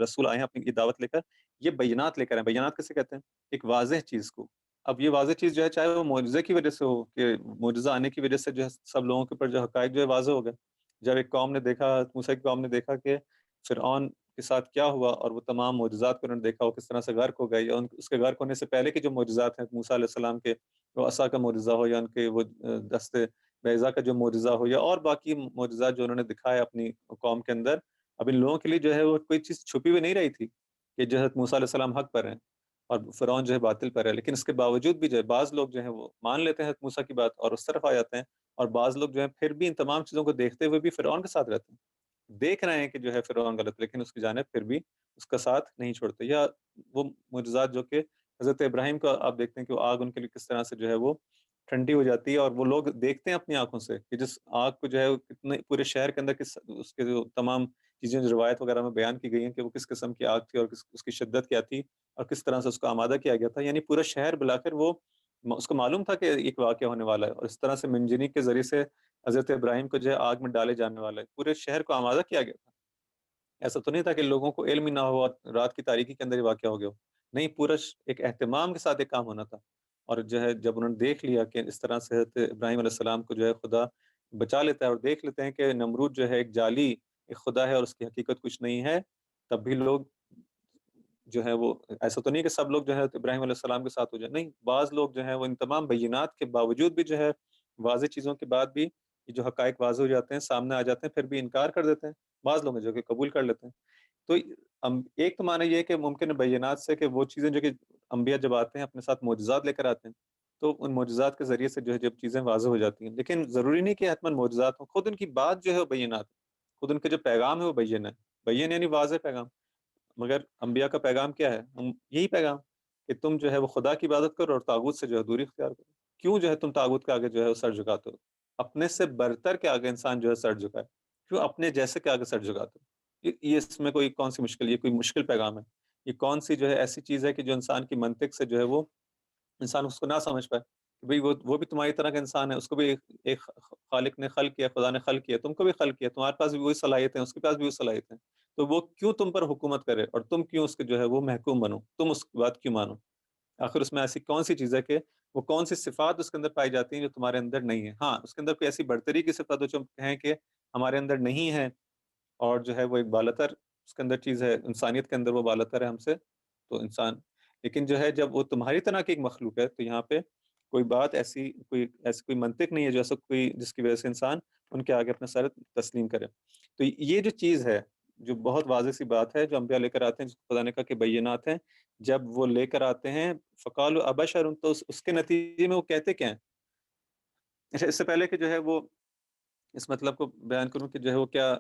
رسول آئے ہیں اپنی دعوت لے کر، یہ بینات لے کر ہیں. بینات کسے کہتے ہیں؟ ایک واضح چیز کو. اب یہ واضح چیز جو ہے چاہے وہ معجزے کی وجہ سے ہو، کہ معجزہ آنے کی وجہ سے جو ہے سب لوگوں کے اوپر جو حقائق جو ہے واضح ہو گئے. جب ایک قوم نے دیکھا، موسیٰ کی قوم نے دیکھا کہ فرعون کے ساتھ کیا ہوا، اور وہ تمام معجزات کو انہوں نے دیکھا وہ کس طرح سے غرق ہو گئے، یا اس کے غرق ہونے سے پہلے کے جو معجزات ہیں موسیٰ علیہ السلام کے، وہ عصا کا معجزہ ہو، یا ان کے وہ دست بیضا کا جو معجزہ ہو، یا اور باقی معجزات جو انہوں نے دکھائے اپنی قوم کے اندر. اب ان لوگوں کے لیے جو ہے وہ کوئی چیز چھپی ہوئی نہیں رہی تھی کہ جو ہے موسیٰ علیہ السلام حق پر ہیں اور فرعون جو ہے باطل پر ہے. لیکن اس کے باوجود بھی جو ہے بعض لوگ جو ہیں وہ مان لیتے ہیں موسیٰ کی بات اور اس طرف آ جاتے ہیں، اور بعض لوگ جو ہیں پھر بھی ان تمام چیزوں کو دیکھتے ہوئے بھی فرعون کے ساتھ رہتے ہیں، دیکھ رہے ہیں کہ جو ہے فرعون غلط، لیکن اس کی جانب پھر بھی اس کا ساتھ نہیں چھوڑتے. یا وہ معجزات جو کہ حضرت ابراہیم کا آپ دیکھتے ہیں کہ وہ آگ ان کے لیے کس طرح سے جو ہے وہ ٹھنڈی ہو جاتی ہے، اور وہ لوگ دیکھتے ہیں اپنی آنکھوں سے کہ جس آگ کو جو ہے کتنے پورے شہر کے اندر اس کے جو تمام چیزیں جو روایت وغیرہ میں بیان کی گئی ہیں کہ وہ کس قسم کی آگ تھی اور اس کی شدت کیا تھی اور کس طرح سے اس کو آمادہ کیا گیا تھا. یعنی پورا شہر بلا کر وہ اس کو معلوم تھا کہ ایک واقعہ ہونے والا ہے، اور اس طرح سے منجنیق کے ذریعے سے حضرت ابراہیم کو جو ہے آگ میں ڈالے جانے والا ہے، پورے شہر کو آمادہ کیا گیا تھا. ایسا تو نہیں تھا کہ لوگوں کو علم ہی نہ ہو اور رات کی تاریکی کے اندر یہ واقعہ ہو گیا ہو. نہیں، پورا ایک اہتمام کے ساتھ ایک کام ہونا تھا. اور جو ہے جب انہوں نے دیکھ لیا کہ اس طرح سے حضرت ابراہیم علیہ السلام کو جو ہے خدا بچا لیتا ہے، اور دیکھ لیتے ہیں کہ نمرود جو ہے ایک جعلی ایک خدا ہے اور اس کی حقیقت کچھ نہیں ہے، تب بھی لوگ جو ہے وہ، ایسا تو نہیں کہ سب لوگ جو ہے ابراہیم علیہ السلام کے ساتھ ہو جائے، نہیں، بعض لوگ جو ہیں وہ ان تمام بینات کے باوجود بھی جو ہے واضح چیزوں کے بعد بھی یہ جو حقائق واضح ہو جاتے ہیں، سامنے آ جاتے ہیں، پھر بھی انکار کر دیتے ہیں. بعض لوگ ہیں جو کہ قبول کر لیتے ہیں. تو ایک تو معنی یہ ہے کہ ممکن ہے بینات سے کہ وہ چیزیں جو کہ انبیاء جب آتے ہیں اپنے ساتھ معجزات لے کر آتے ہیں، تو ان معجزات کے ذریعے سے جو ہے جب چیزیں واضح ہو جاتی ہیں. لیکن ضروری نہیں کہ حتماً معجزات ہوں، خود ان کی بات جو ہے وہ بینات ہے، خود ان کے جو پیغام ہے وہ بین ہے. بین یعنی واضح پیغام. مگر انبیاء کا پیغام کیا ہے؟ یہی پیغام کہ تم جو ہے وہ خدا کی عبادت کرو اور طاغوت سے جو ہے دوری اختیار کرو. کیوں جو ہے تم طاغوت کے آگے جو ہے وہ سر جھکاتے ہو؟ اپنے سے برتر کے آگے انسان جو ہے سر جھکائے، کیوں اپنے جیسے کے آگے سر جھکاتے ہو؟ یہ اس میں کوئی کون سی مشکل، یہ کوئی مشکل پیغام ہے؟ یہ کون سی جو ہے ایسی چیز ہے کہ جو انسان کی منطق سے جو ہے وہ انسان اس کو نہ سمجھ پائے کہ بھئی وہ بھی تمہاری طرح کا انسان ہے، اس کو بھی ایک خالق نے خلق کیا، خدا نے خلق کیا، تم کو بھی خلق کیا، تمہارے پاس بھی وہی صلاحیتیں، اس کے پاس بھی وہی صلاحیتیں، تو وہ کیوں تم پر حکومت کرے اور تم کیوں اس کے جو ہے وہ محکوم بنو، تم اس کی بات کیوں مانو؟ آخر اس میں ایسی کون سی چیز ہے کہ وہ کون سی صفات اس کے اندر پائی جاتی ہیں جو تمہارے اندر نہیں ہے؟ ہاں، اس کے اندر کوئی ایسی برتری کی صفات جو ہیں کہ ہمارے اندر نہیں ہے، اور جو ہے وہ ایک بالاتر اس کے اندر چیز ہے، انسانیت کے اندر وہ بالاتر ہے ہم سے، تو انسان. لیکن جو ہے جب وہ تمہاری طرح کی ایک مخلوق ہے، تو یہاں پہ کوئی بات ایسی کوئی منطق نہیں ہے جو ایسا کوئی جس کی وجہ سے انسان ان کے آگے اپنا سر تسلیم کرے. تو یہ جو چیز ہے جو بہت واضح سی بات ہے جو انبیاء لے کر آتے ہیں، جس کو خدا نے کہا کہ بینات ہیں، جب وہ لے کر آتے ہیں فقالوا ابشر، تو اس کے نتیجے میں وہ کہتے کیا ہیں؟ اچھا، اس سے پہلے کہ جو ہے وہ اس مطلب کو بیان کروں کہ جو ہے وہ کیا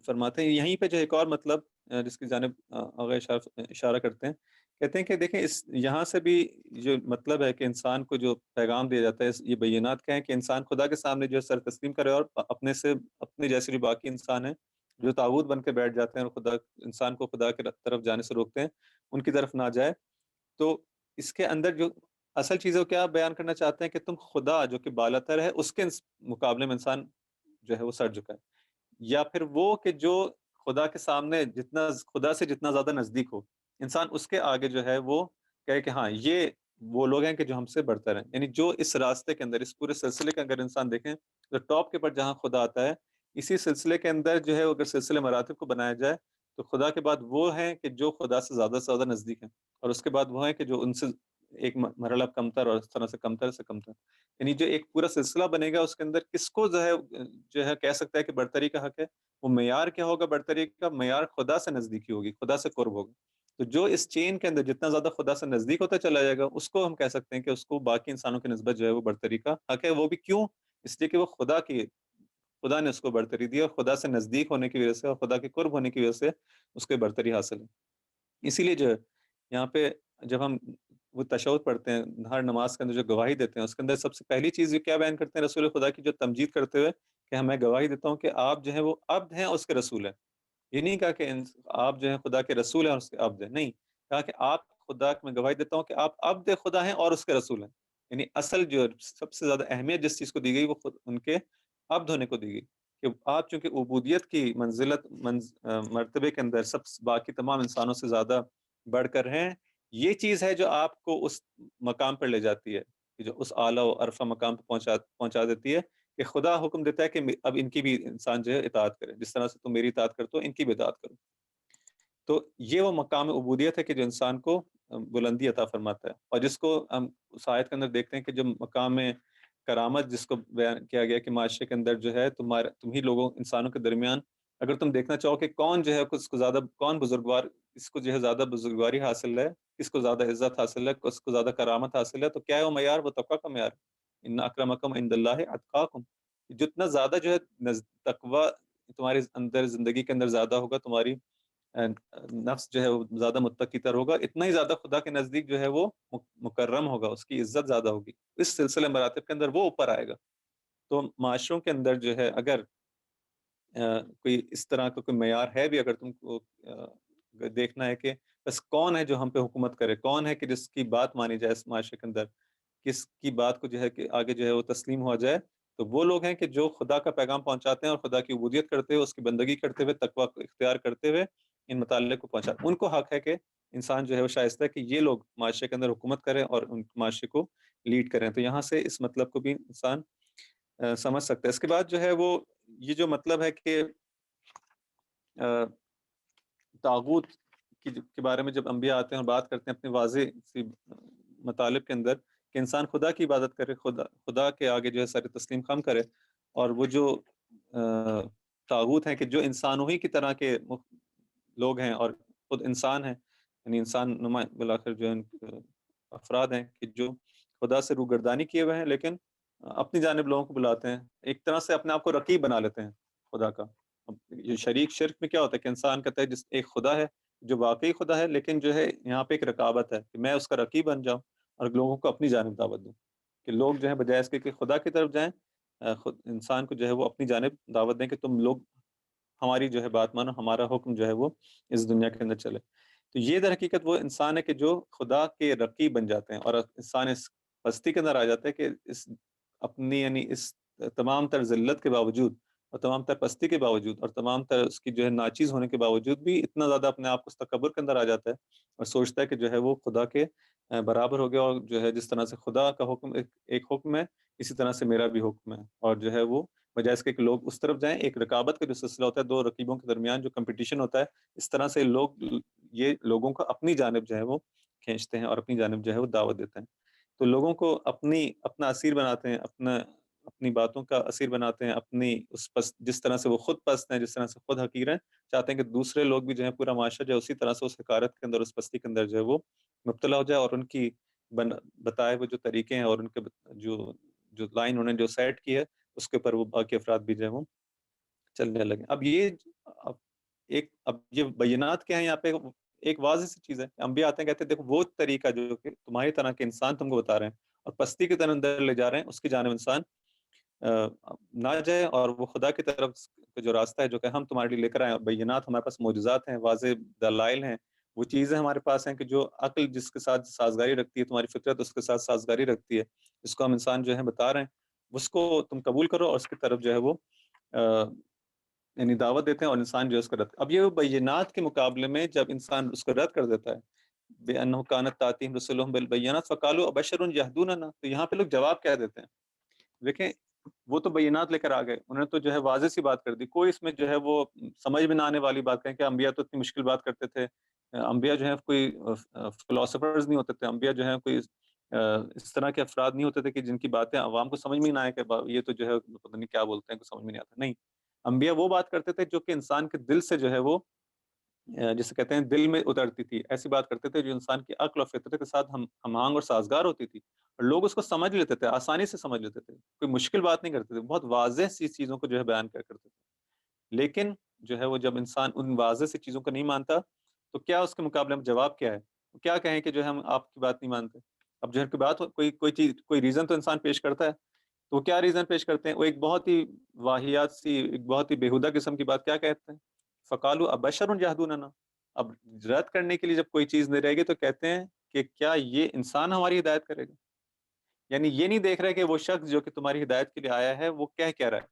فرماتے ہیں، یہیں پہ جو ایک اور مطلب جس کی جانب آغا اشارہ کرتے ہیں، کہتے ہیں کہ دیکھیں یہاں سے بھی جو مطلب ہے کہ انسان کو جو پیغام دیا جاتا ہے یہ بینات کا ہے کہ انسان خدا کے سامنے جو ہے سر تسلیم کرے اور اپنے جیسے جو باقی انسان ہیں جو طاغوت بن کے بیٹھ جاتے ہیں اور انسان کو خدا کے طرف جانے سے روکتے ہیں، ان کی طرف نہ جائے. تو اس کے اندر جو اصل چیز ہے وہ کیا بیان کرنا چاہتے ہیں کہ تم خدا جو کہ بالاتر ہے اس کے مقابلے میں انسان جو ہے وہ سر جھکائے، یا پھر وہ کہ جو خدا کے سامنے جتنا خدا سے جتنا زیادہ نزدیک ہو انسان، اس کے آگے جو ہے وہ کہے کہ ہاں یہ وہ لوگ ہیں کہ جو ہم سے برتر ہیں. یعنی جو اس راستے کے اندر، اس پورے سلسلے کے اگر انسان دیکھیں تو ٹاپ کے پر جہاں خدا آتا ہے، اسی سلسلے کے اندر جو ہے اگر سلسلے مراتب کو بنایا جائے تو خدا کے بعد وہ ہیں کہ جو خدا سے زیادہ نزدیک ہیں، اور اس کے بعد وہ ہیں کہ جو ان سے ایک مرحلہ کمتر اور اس طرح سے کمتر سے کمتر، یعنی جو ایک پورا سلسلہ بنے گا اس کے اندر کس کو جو ہے کہہ سکتا ہے کہ برتری کا حق ہے، وہ معیار کیا ہوگا برتری کا؟ معیار خدا سے نزدیکی ہوگی، خدا سے قرب ہوگا. تو جو اس چین کے اندر جتنا زیادہ خدا سے نزدیک ہوتا چلا جائے گا اس کو ہم کہہ سکتے ہیں کہ اس کو باقی انسانوں کی نسبت جو ہے وہ برتری کا حق ہے. وہ بھی کیوں؟ اس لیے کہ وہ خدا نے اس کو برتری دی اور خدا سے نزدیک ہونے کی وجہ سے اور خدا کے قرب ہونے کی وجہ سے اس کو برتری حاصل ہے. اسی لیے جو ہے یہاں پہ جب ہم وہ تشہد پڑھتے ہیں ہر نماز کے اندر جو گواہی دیتے ہیں اس کے اندر سب سے پہلی چیز یہ کیا بیان کرتے ہیں رسول خدا کی جو تمجید کرتے ہوئے کہ میں گواہی دیتا ہوں کہ آپ جو ہے وہ عبد ہیں اور اس کے رسول ہیں. یہ نہیں کہا کہ آپ جو ہے خدا کے رسول ہیں اور اس کے عبد ہیں، نہیں کہا کہ آپ خدا میں گواہی دیتا ہوں کہ آپ عبد خدا ہیں اور اس کے رسول ہیں. یعنی اصل جو سب سے زیادہ اہمیت جس چیز کو دی گئی وہ خود ان کے عبد ہونے کو دی گئی کہ آپ چونکہ عبودیت کی مرتبے کے اندر سب باقی تمام انسانوں سے زیادہ بڑھ کر ہیں. یہ چیز ہے جو آپ کو اس مقام پر لے جاتی ہے کہ جو اس اعلیٰ و عرفہ مقام پہ پہنچا دیتی ہے کہ خدا حکم دیتا ہے کہ اب ان کی بھی انسان جو ہے اطاعت کرے، جس طرح سے تم میری اطاعت کرتے ہو ان کی بھی اطاعت کرو. تو یہ وہ مقام عبودیت ہے کہ جو انسان کو بلندی عطا فرماتا ہے، اور جس کو ہم اس آیت کے اندر دیکھتے ہیں کہ جو مقام کرامت جس کو بیان کیا گیا کہ معاشرے کے اندر جو ہے تم ہی لوگوں انسانوں کے درمیان اگر تم دیکھنا چاہو کہ کون جو ہے اس کو زیادہ کون بزرگوار اس کو جو ہے زیادہ بزرگواری حاصل ہے، کس کو زیادہ عزت حاصل ہے، کس کو زیادہ کرامت حاصل ہے، تو کیا ہے وہ معیار؟ وہ تقویٰ کا معیار. ان اکرمکم عند اللہ اتقاکم. جتنا زیادہ جو ہے تقویٰ تمہارے اندر زندگی کے اندر زیادہ ہوگا، تمہاری نفس جو ہے وہ زیادہ متقی تر ہوگا، اتنا ہی زیادہ خدا کے نزدیک جو ہے وہ مکرم ہوگا، اس کی عزت زیادہ ہوگی، اس سلسلے مراتب کے اندر وہ اوپر آئے گا. تو معاشروں کے اندر جو ہے اگر کوئی اس طرح کا کوئی معیار ہے بھی، اگر تم کو دیکھنا ہے کہ بس کون ہے جو ہم پہ حکومت کرے، کون ہے کہ جس کی بات مانی جائے اس معاشرے کے اندر، کس کی بات کو جو ہے کہ آگے جو ہے وہ تسلیم ہوا جائے، تو وہ لوگ ہیں کہ جو خدا کا پیغام پہنچاتے ہیں اور خدا کی عبودیت کرتے ہوئے، اس کی بندگی کرتے ہوئے، تقویٰ کو اختیار کرتے ہوئے ان مطالعے کو پہنچاتے ہیں. ان کو حق ہے کہ انسان جو ہے وہ شائستہ ہے کہ یہ لوگ معاشرے کے اندر حکومت کریں اور ان معاشرے کو لیڈ کریں. تو یہاں سے اس مطلب کو بھی انسان سمجھ سکتا ہے. اس کے بعد جو ہے وہ یہ جو مطلب ہے کہ طاغوت کے بارے میں جب انبیاء آتے ہیں اور بات کرتے ہیں اپنے واضح سی مطالب کے اندر کہ انسان خدا کی عبادت کرے، خدا کے آگے جو ہے سر تسلیم خم کرے، اور وہ جو طاغوت ہیں کہ جو انسانوں ہی کی طرح کے لوگ ہیں اور خود انسان ہیں، یعنی انسان نما بالآخر جو افراد ہیں کہ جو خدا سے روگردانی کیے ہوئے ہیں لیکن اپنی جانب لوگوں کو بلاتے ہیں، ایک طرح سے اپنے آپ کو رقیب بنا لیتے ہیں خدا کا. یہ شرک میں کیا ہوتا ہے کہ انسان کہتا ہے جس ایک خدا ہے جو واقعی خدا ہے، لیکن جو ہے یہاں پہ ایک رقابت ہے کہ میں اس کا رقیب بن جاؤں اور لوگوں کو اپنی جانب دعوت دوں، کہ لوگ جو ہے بجائے اس کے کہ خدا کی طرف جائیں، خود انسان کو جو ہے وہ اپنی جانب دعوت دیں کہ تم لوگ ہماری جو ہے بات مانو، ہمارا حکم جو ہے وہ اس دنیا کے اندر چلے. تو یہ در حقیقت وہ انسان ہے کہ جو خدا کے رقیب بن جاتے ہیں، اور انسان اس پستی کے اندر آ جاتا ہے کہ اس اپنی یعنی اس تمام تر ذلت کے باوجود اور تمام تر پستی کے باوجود اور تمام تر اس کی جو ہے ناچیز ہونے کے باوجود بھی اتنا زیادہ اپنے آپ کو اس تکبر کے اندر آ جاتا ہے اور سوچتا ہے کہ جو ہے وہ خدا کے برابر ہو گیا، اور جو ہے جس طرح سے خدا کا حکم ایک حکم ہے، اسی طرح سے میرا بھی حکم ہے. اور جو ہے وہ بجائے اس کے کہ لوگ اس طرف جائیں، ایک رقابت کا جو سلسلہ ہوتا ہے، دو رقیبوں کے درمیان جو کمپٹیشن ہوتا ہے، اس طرح سے یہ لوگوں کو اپنی جانب جو ہے وہ کھینچتے ہیں اور اپنی جانب جو ہے وہ دعوت دیتے ہیں. تو لوگوں کو اپنا اسیر بناتے ہیں، اپنی باتوں کا اسیر بناتے ہیں، جس طرح سے وہ خود پست ہیں، جس طرح سے خود حقیر ہیں، چاہتے ہیں کہ دوسرے لوگ بھی جو ہے پورا معاشرہ جو ہے اسی طرح سے اس حقارت کے اندر، اس پستی کے اندر جو ہے وہ مبتلا ہو جائے، اور ان کی بتائے ہوئے جو طریقے ہیں اور ان کے جو لائن انہوں نے جو سیٹ کی ہے اس کے اوپر وہ باقی افراد بھی جو ہے وہ چلنے لگے. اب یہ بینات کیا ہیں یہاں پہ؟ ایک واضح سی چیز ہے، انبیاء آتے ہیں کہتے ہیں دیکھو وہ طریقہ جو کہ تمہاری طرح کے انسان تم کو بتا رہے ہیں اور پستی کی طرح اندر لے جا رہے ہیں، اس کی جانب انسان نہ جائے، اور وہ خدا کی طرف جو راستہ ہے جو کہ ہم تمہارے لیے لے کر آئے ہیں، بینات ہمارے پاس معجزات ہیں، واضح دلائل ہیں، وہ چیزیں ہمارے پاس ہیں کہ جو عقل جس کے ساتھ سازگاری رکھتی ہے، تمہاری فطرت اس کے ساتھ سازگاری رکھتی ہے، اس کو ہم انسان جو ہے بتا رہے ہیں، اس کو تم قبول کرو اور اس کی طرف جو ہے وہ یعنی دعوت دیتے ہیں، اور انسان جو ہے اس کو رد. اب یہ بینات کے مقابلے میں جب انسان اس کو رد کر دیتا ہے، بِأَنَّهُ كَانَتْ تَأْتِيهِمْ رُسُلُهُم بِالْبَيِّنَاتِ فَقَالُوا أَبَشَرٌ يَهْدُونَنَا. تو یہاں پہ لوگ جواب کیا دیتے ہیں؟ دیکھیں وہ تو بینات لے کر آ گئے، انہوں نے تو جو ہے واضح سی بات کر دی، کوئی اس میں جو ہے وہ سمجھ میں نہ آنے والی بات کہیں کہ انبیاء تو اتنی مشکل بات کرتے تھے، انبیاء جو ہے کوئی فلاسفرز نہیں ہوتے تھے، انبیاء جو ہے کوئی اس طرح کے افراد نہیں ہوتے تھے کہ جن کی باتیں عوام کو سمجھ میں نہ آئے کہ یہ تو جو ہے پتہ نہیں کیا بولتے ہیں، کچھ سمجھ میں نہیں آتا. نہیں، انبیاء وہ بات کرتے تھے جو کہ انسان کے دل سے جو ہے وہ جسے کہتے ہیں دل میں اترتی تھی. ایسی بات کرتے تھے جو انسان کی عقل اور فطرت کے ساتھ ہم آہنگ اور سازگار ہوتی تھی، اور لوگ اس کو سمجھ لیتے تھے، آسانی سے سمجھ لیتے تھے، کوئی مشکل بات نہیں کرتے تھے، بہت واضح سی چیزوں کو جو ہے بیان کیا کرتے تھے. لیکن جو ہے وہ جب انسان ان واضح سی چیزوں کو نہیں مانتا تو کیا اس کے مقابلے میں جواب کیا ہے؟ کیا کہیں کہ جو ہے ہم آپ کی بات نہیں مانتے. اب جو ہے کہ بات کوئی چیز کوئی ریزن تو انسان پیش کرتا ہے، تو وہ کیا ریزن پیش کرتے ہیں؟ وہ ایک بہت ہی واہیات سی، ایک بہت ہی بیہودہ قسم کی بات کیا کہتے ہیں؟ فقالوا ابشر یہدوننا. اب رد کرنے کے لیے جب کوئی چیز نہیں رہے گی تو کہتے ہیں کہ کیا یہ انسان ہماری ہدایت کرے گا؟ یعنی یہ نہیں دیکھ رہے کہ وہ شخص جو کہ تمہاری ہدایت کے لیے آیا ہے وہ کہہ رہا ہے،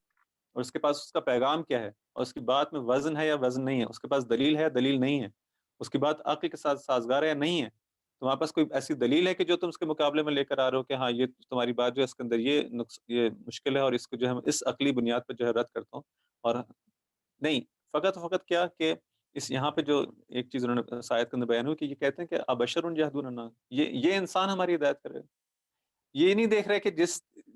اور اس کے پاس اس کا پیغام کیا ہے، اور اس کی بات میں وزن ہے یا وزن نہیں ہے، اس کے پاس دلیل ہے یا دلیل نہیں ہے، اس کی بات عقل کے ساتھ سازگار ہے یا نہیں ہے. تمہارے پاس کوئی ایسی دلیل ہے کہ جو تم اس کے مقابلے میں لے کر آ رہے ہو کہ ہاں یہ تمہاری بات جو ہے اس کے اندر یہ مشکل ہے اور اس کو جو ہے اس عقلی بنیاد پہ جو ہے رد کرتا ہوں. اور نہیں، فقط کیا کہ اس یہاں پہ جو ایک چیز انہوں نے آیت کے اندر بیان ہوئی کہ یہ کہتے ہیں کہ ابشر یہدوننا، یہ انسان ہماری ہدایت کرے گا. یہ نہیں دیکھ رہے کہ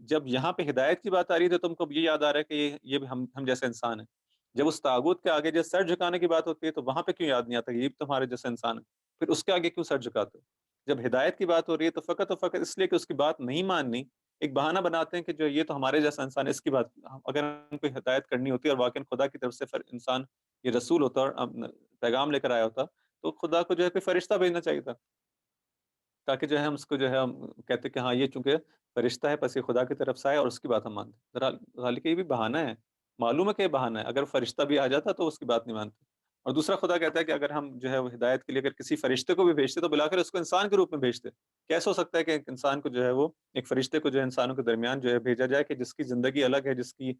جب یہاں پہ ہدایت کی بات آ رہی ہے تو تم کو یہ یاد آ رہا ہے کہ یہ بھی ہم جیسے انسان ہیں. جب اس طاغوت کے آگے جب سر جھکانے کی بات ہوتی ہے تو وہاں پہ کیوں یاد نہیں آتا کہ یہ بھی تمہارے جیسے انسان ہے؟ پھر اس کے آگے کیوں سر جھکاتے ہو؟ جب ہدایت کی بات ہو رہی ہے تو فقط و فقط اس لیے کہ اس کی بات نہیں ماننی، ایک بہانہ بناتے ہیں کہ جو یہ تو ہمارے جیسا انسان ہے، اس کی بات اگر ہم کو ہدایت کرنی ہوتی اور واقعا خدا کی طرف سے انسان یہ رسول ہوتا اور پیغام لے کر آیا ہوتا تو خدا کو جو ہے کوئی فرشتہ بھیجنا چاہیے تھا، تاکہ جو ہے ہم اس کو جو ہے ہم کہتے کہ ہاں یہ چونکہ فرشتہ ہے پس یہ خدا کی طرف سے آئے اور اس کی بات ہم مانتے. حالانکہ یہ بھی بہانہ ہے، معلوم ہے کہ یہ بہانہ ہے، اگر فرشتہ بھی آ جاتا تو اس کی بات نہیں مانتے. اور دوسرا خدا کہتا ہے کہ اگر ہم جو ہے وہ ہدایت کے لیے اگر کسی فرشتے کو بھی بھیجتے تو بلا کر اس کو انسان کے روپ میں بھیجتے. کیسے ہو سکتا ہے کہ ایک انسان کو جو ہے وہ ایک فرشتے کو جو ہے انسانوں کے درمیان جو ہے بھیجا جائے کہ جس کی زندگی الگ ہے، جس کی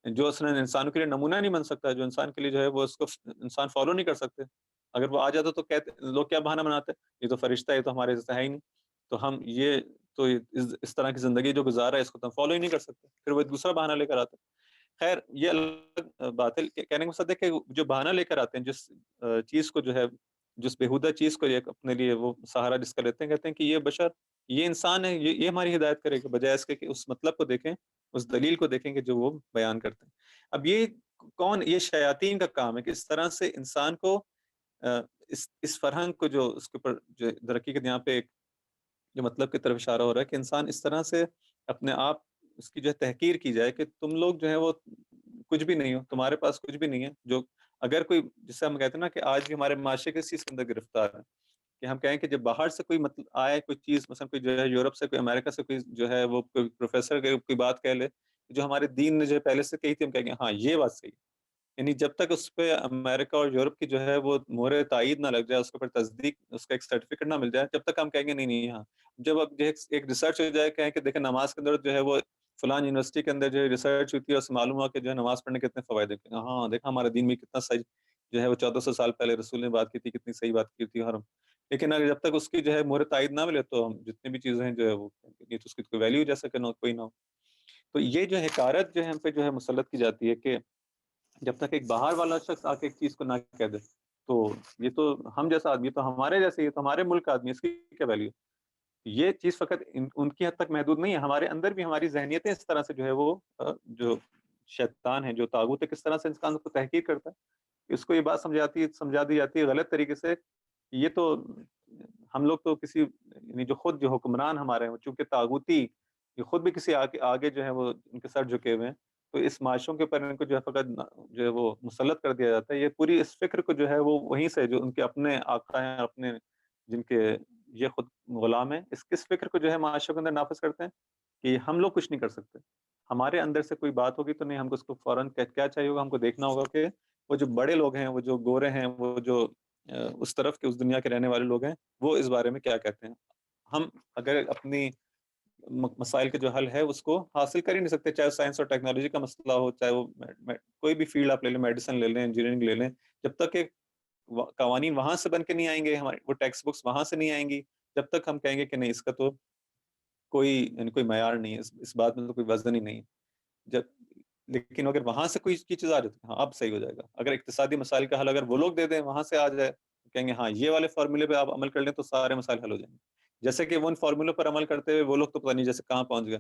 جو اصلا انسانوں کے لیے نمونہ نہیں بن سکتا، جو انسان کے لیے جو ہے وہ اس کو انسان فالو نہیں کر سکتے. اگر وہ آ جاتا تو کہتے لوگ کیا بہانہ بناتے یہ تو فرشتہ ہے، یہ تو ہمارے جیسا ہے ہی نہیں، تو ہم یہ تو اس طرح کی زندگی جو گزار رہا ہے اس کو تو ہم فالو ہی نہیں کر سکتے. پھر وہ ایک دوسرا بہانہ لے کر آتے. خیر یہ الگ بات ہے. کہنے کا مقصد ہے کہ جو بہانہ لے کر آتے ہیں، جس چیز کو جو ہے جس بےہودہ چیز کو اپنے لیے وہ سہارا جس کا لیتے ہیں، کہتے ہیں کہ یہ بشر، یہ انسان ہے، یہ ہماری ہدایت کرے گا، بجائے اس کے کہ اس مطلب کو دیکھیں، اس دلیل کو دیکھیں کہ جو وہ بیان کرتے ہیں. اب یہ یہ شیاطین کا کام ہے کہ اس طرح سے انسان کو اس فرہنگ کو جو اس کے اوپر جو درحقیقت یہاں پہ ایک جو مطلب کی طرف اشارہ ہو رہا ہے کہ انسان اس طرح سے اپنے آپ اس کی جو ہے تحقیر کی جائے کہ تم لوگ جو ہے وہ کچھ بھی نہیں ہو، تمہارے پاس کچھ بھی نہیں ہے. جو اگر کوئی جسے ہم کہتے ہیں نا کہ آج بھی ہمارے معاشرے کے چیز کے اندر گرفتار ہے کہ ہم کہیں کہ جب باہر سے کوئی مطلب آئے کوئی چیز، مثلا کوئی جو ہے یورپ سے، کوئی امریکہ سے کوئی جو ہے وہ کوئی پروفیسر کوئی بات کہہ لے جو ہمارے دین نے جو پہلے سے کہی تھی، ہم کہیں گے ہاں یہ بات صحیح ہے. یعنی جب تک اس پہ امریکہ اور یورپ کی جو ہے وہ مہر تائید نہ لگ جائے، اس کے اوپر تصدیق، اس کا ایک سرٹیفکیٹ نہ مل جائے، جب تک ہم کہیں گے نہیں نہیں. ہاں جب اب جو ایک ریسرچ ہو جائے، کہیں کہ دیکھیں نماز کے اندر جو ہے وہ فلان یونیورسٹی کے اندر جو ہے ریسرچ ہوتی ہے، اس سے معلوم ہوا کہ جو ہے نماز پڑھنے کے کتنے فوائد ہیں. ہاں دیکھا ہمارے دین میں کتنا صحیح جو ہے وہ 1400 سال پہلے رسول نے بات کی تھی، کتنی صحیح بات کی تھی. اور لیکن اگر جب تک اس کی جو ہے مہر تائید نہ ملے تو ہم جتنی بھی چیزیں ہیں جو ہے وہ یہ تو اس کی کوئی ویلیو جیسا کہ کوئی نہ ہو. تو یہ جو حکارت جو ہے ہم پہ جو ہے مسلط کی جاتی ہے کہ جب تک ایک باہر والا شخص آ کے ایک چیز کو نہ کہہ دے تو یہ تو ہم جیسا آدمی، تو ہمارے جیسے، یہ تو ہمارے ملک کا آدمی، اس کی کیا ویلیو. یہ چیز فقط ان کی حد تک محدود نہیں ہے، ہمارے اندر بھی ہماری ذہنیتیں اس طرح سے جو ہے وہ جو شیطان ہے، جو طاغوت ہے، کس طرح سے انسان کو تحقیر کرتا ہے. اس کو یہ بات سمجھا دی جاتی ہے غلط طریقے سے. یہ تو ہم لوگ تو کسی یعنی جو خود جو حکمران ہمارے ہیں چونکہ طاغوتی، یہ خود بھی کسی آگے جو ہے وہ ان کے سر جھکے ہوئے ہیں، تو اس معاشروں کے اوپر ان کو جو ہے فقط جو ہے وہ مسلط کر دیا جاتا ہے. یہ پوری اس فکر کو جو ہے وہ وہیں سے جو ان کے اپنے آقا ہیں، اپنے جن کے یہ خود غلام ہیں، اس فکر کو جو ہے معاشرے کے اندر نافذ کرتے ہیں کہ ہم لوگ کچھ نہیں کر سکتے. ہمارے اندر سے کوئی بات ہوگی تو نہیں، ہم کو اس کو فوراً کیا چاہیے ہوگا، ہم کو دیکھنا ہوگا کہ وہ جو بڑے لوگ ہیں، وہ جو گورے ہیں، وہ جو اس طرف کے اس دنیا کے رہنے والے لوگ ہیں، وہ اس بارے میں کیا کہتے ہیں. ہم اگر اپنی مسائل کے جو حل ہے اس کو حاصل کر ہی نہیں سکتے، چاہے سائنس اور ٹیکنالوجی کا مسئلہ ہو، چاہے وہ کوئی بھی فیلڈ آپ لے لیں، میڈیسن لے لیں، انجینئرنگ لے لیں. جب تک کہ قوانین وہاں سے بن کے نہیں آئیں گے، ہمارے وہ ٹیکسٹ بکس وہاں سے نہیں آئیں گی، جب تک ہم کہیں گے کہ نہیں اس کا تو کوئی معیار نہیں ہے، اس بات میں تو کوئی وزن ہی نہیں ہے. لیکن اگر وہاں سے کوئی چیز آ جاتی ہے، ہاں اب صحیح ہو جائے گا. اگر اقتصادی مسائل کا حل اگر وہ لوگ دے دیں، وہاں سے آ جائے، کہیں گے ہاں یہ والے فارمولے پہ آپ عمل کر لیں تو سارے مسائل حل ہو جائیں گے. جیسے کہ وہ ان فارمولوں پر عمل کرتے ہوئے وہ لوگ تو پتہ نہیں جیسے کہاں پہنچ گئے.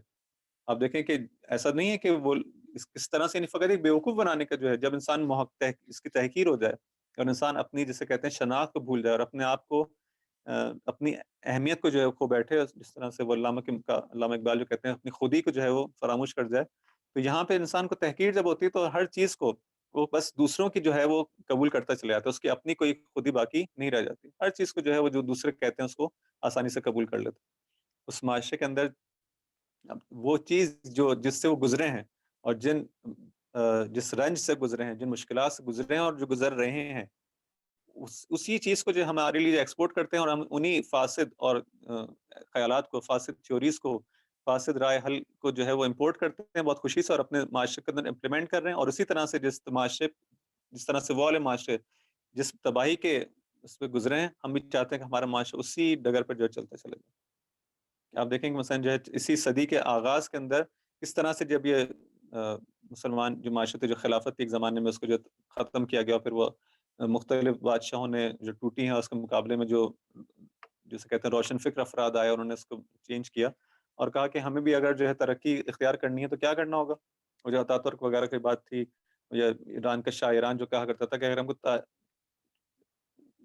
آپ دیکھیں کہ ایسا نہیں ہے کہ وہ اس طرح سے نہیں، فقط ایک بیوقوف بنانے کا جو ہے، جب انسان اس کی تحقیر ہو جائے اور انسان اپنی جسے کہتے ہیں شناخت کو بھول جائے اور اپنے آپ کو اپنی اہمیت کو جو ہے کھو بیٹھے، جس طرح سے وہ علامہ اقبال جو کہتے ہیں اپنی خودی کو جو ہے وہ فراموش کر جائے، تو یہاں پہ انسان کو تحقیر جب ہوتی ہے تو ہر چیز کو وہ بس دوسروں کی جو ہے وہ قبول کرتا چلے جاتا ہے، اس کی اپنی کوئی خودی باقی نہیں رہ جاتی. ہر چیز کو جو ہے وہ جو دوسرے کہتے ہیں اس کو آسانی سے قبول کر لیتے. اس معاشرے کے اندر وہ چیز جس سے وہ گزرے ہیں اور جس رنج سے گزرے ہیں، جن مشکلات سے گزرے ہیں اور جو گزر رہے ہیں، اسی چیز کو جو ہمارے لیے ایکسپورٹ کرتے ہیں اور ہم انہی فاسد اور خیالات کو، فاسد تھیوریز کو، فاسد رائے حل کو جو ہے وہ امپورٹ کرتے ہیں بہت خوشی سے اور اپنے معاشرے کے اندر امپلیمنٹ کر رہے ہیں. اور اسی طرح سے جس طرح سے وہ والے معاشرے جس تباہی کے اس پہ گزرے ہیں، ہم بھی چاہتے ہیں کہ ہمارا معاشرہ اسی ڈگر پر جو چلتا چلے جائے. آپ دیکھیں کہ مثلا جو ہے اسی صدی کے آغاز کے اندر اس طرح سے جب یہ مسلمان جو معاشرت جو خلافت ایک زمانے میں اس کو جو ختم کیا گیا، پھر وہ مختلف بادشاہوں نے جو ٹوٹی ہیں اس کے مقابلے میں جو جسے کہتے ہیں روشن فکر افراد آئے، انہوں نے اس کو چینج کیا اور کہا کہ ہمیں بھی اگر جو ہے ترقی اختیار کرنی ہے تو کیا کرنا ہوگا. وہ جو اتا ترک وغیرہ کی بات تھی، یا ایران کا شاہ ایران جو کہا کرتا تھا کہ اگر ہم کو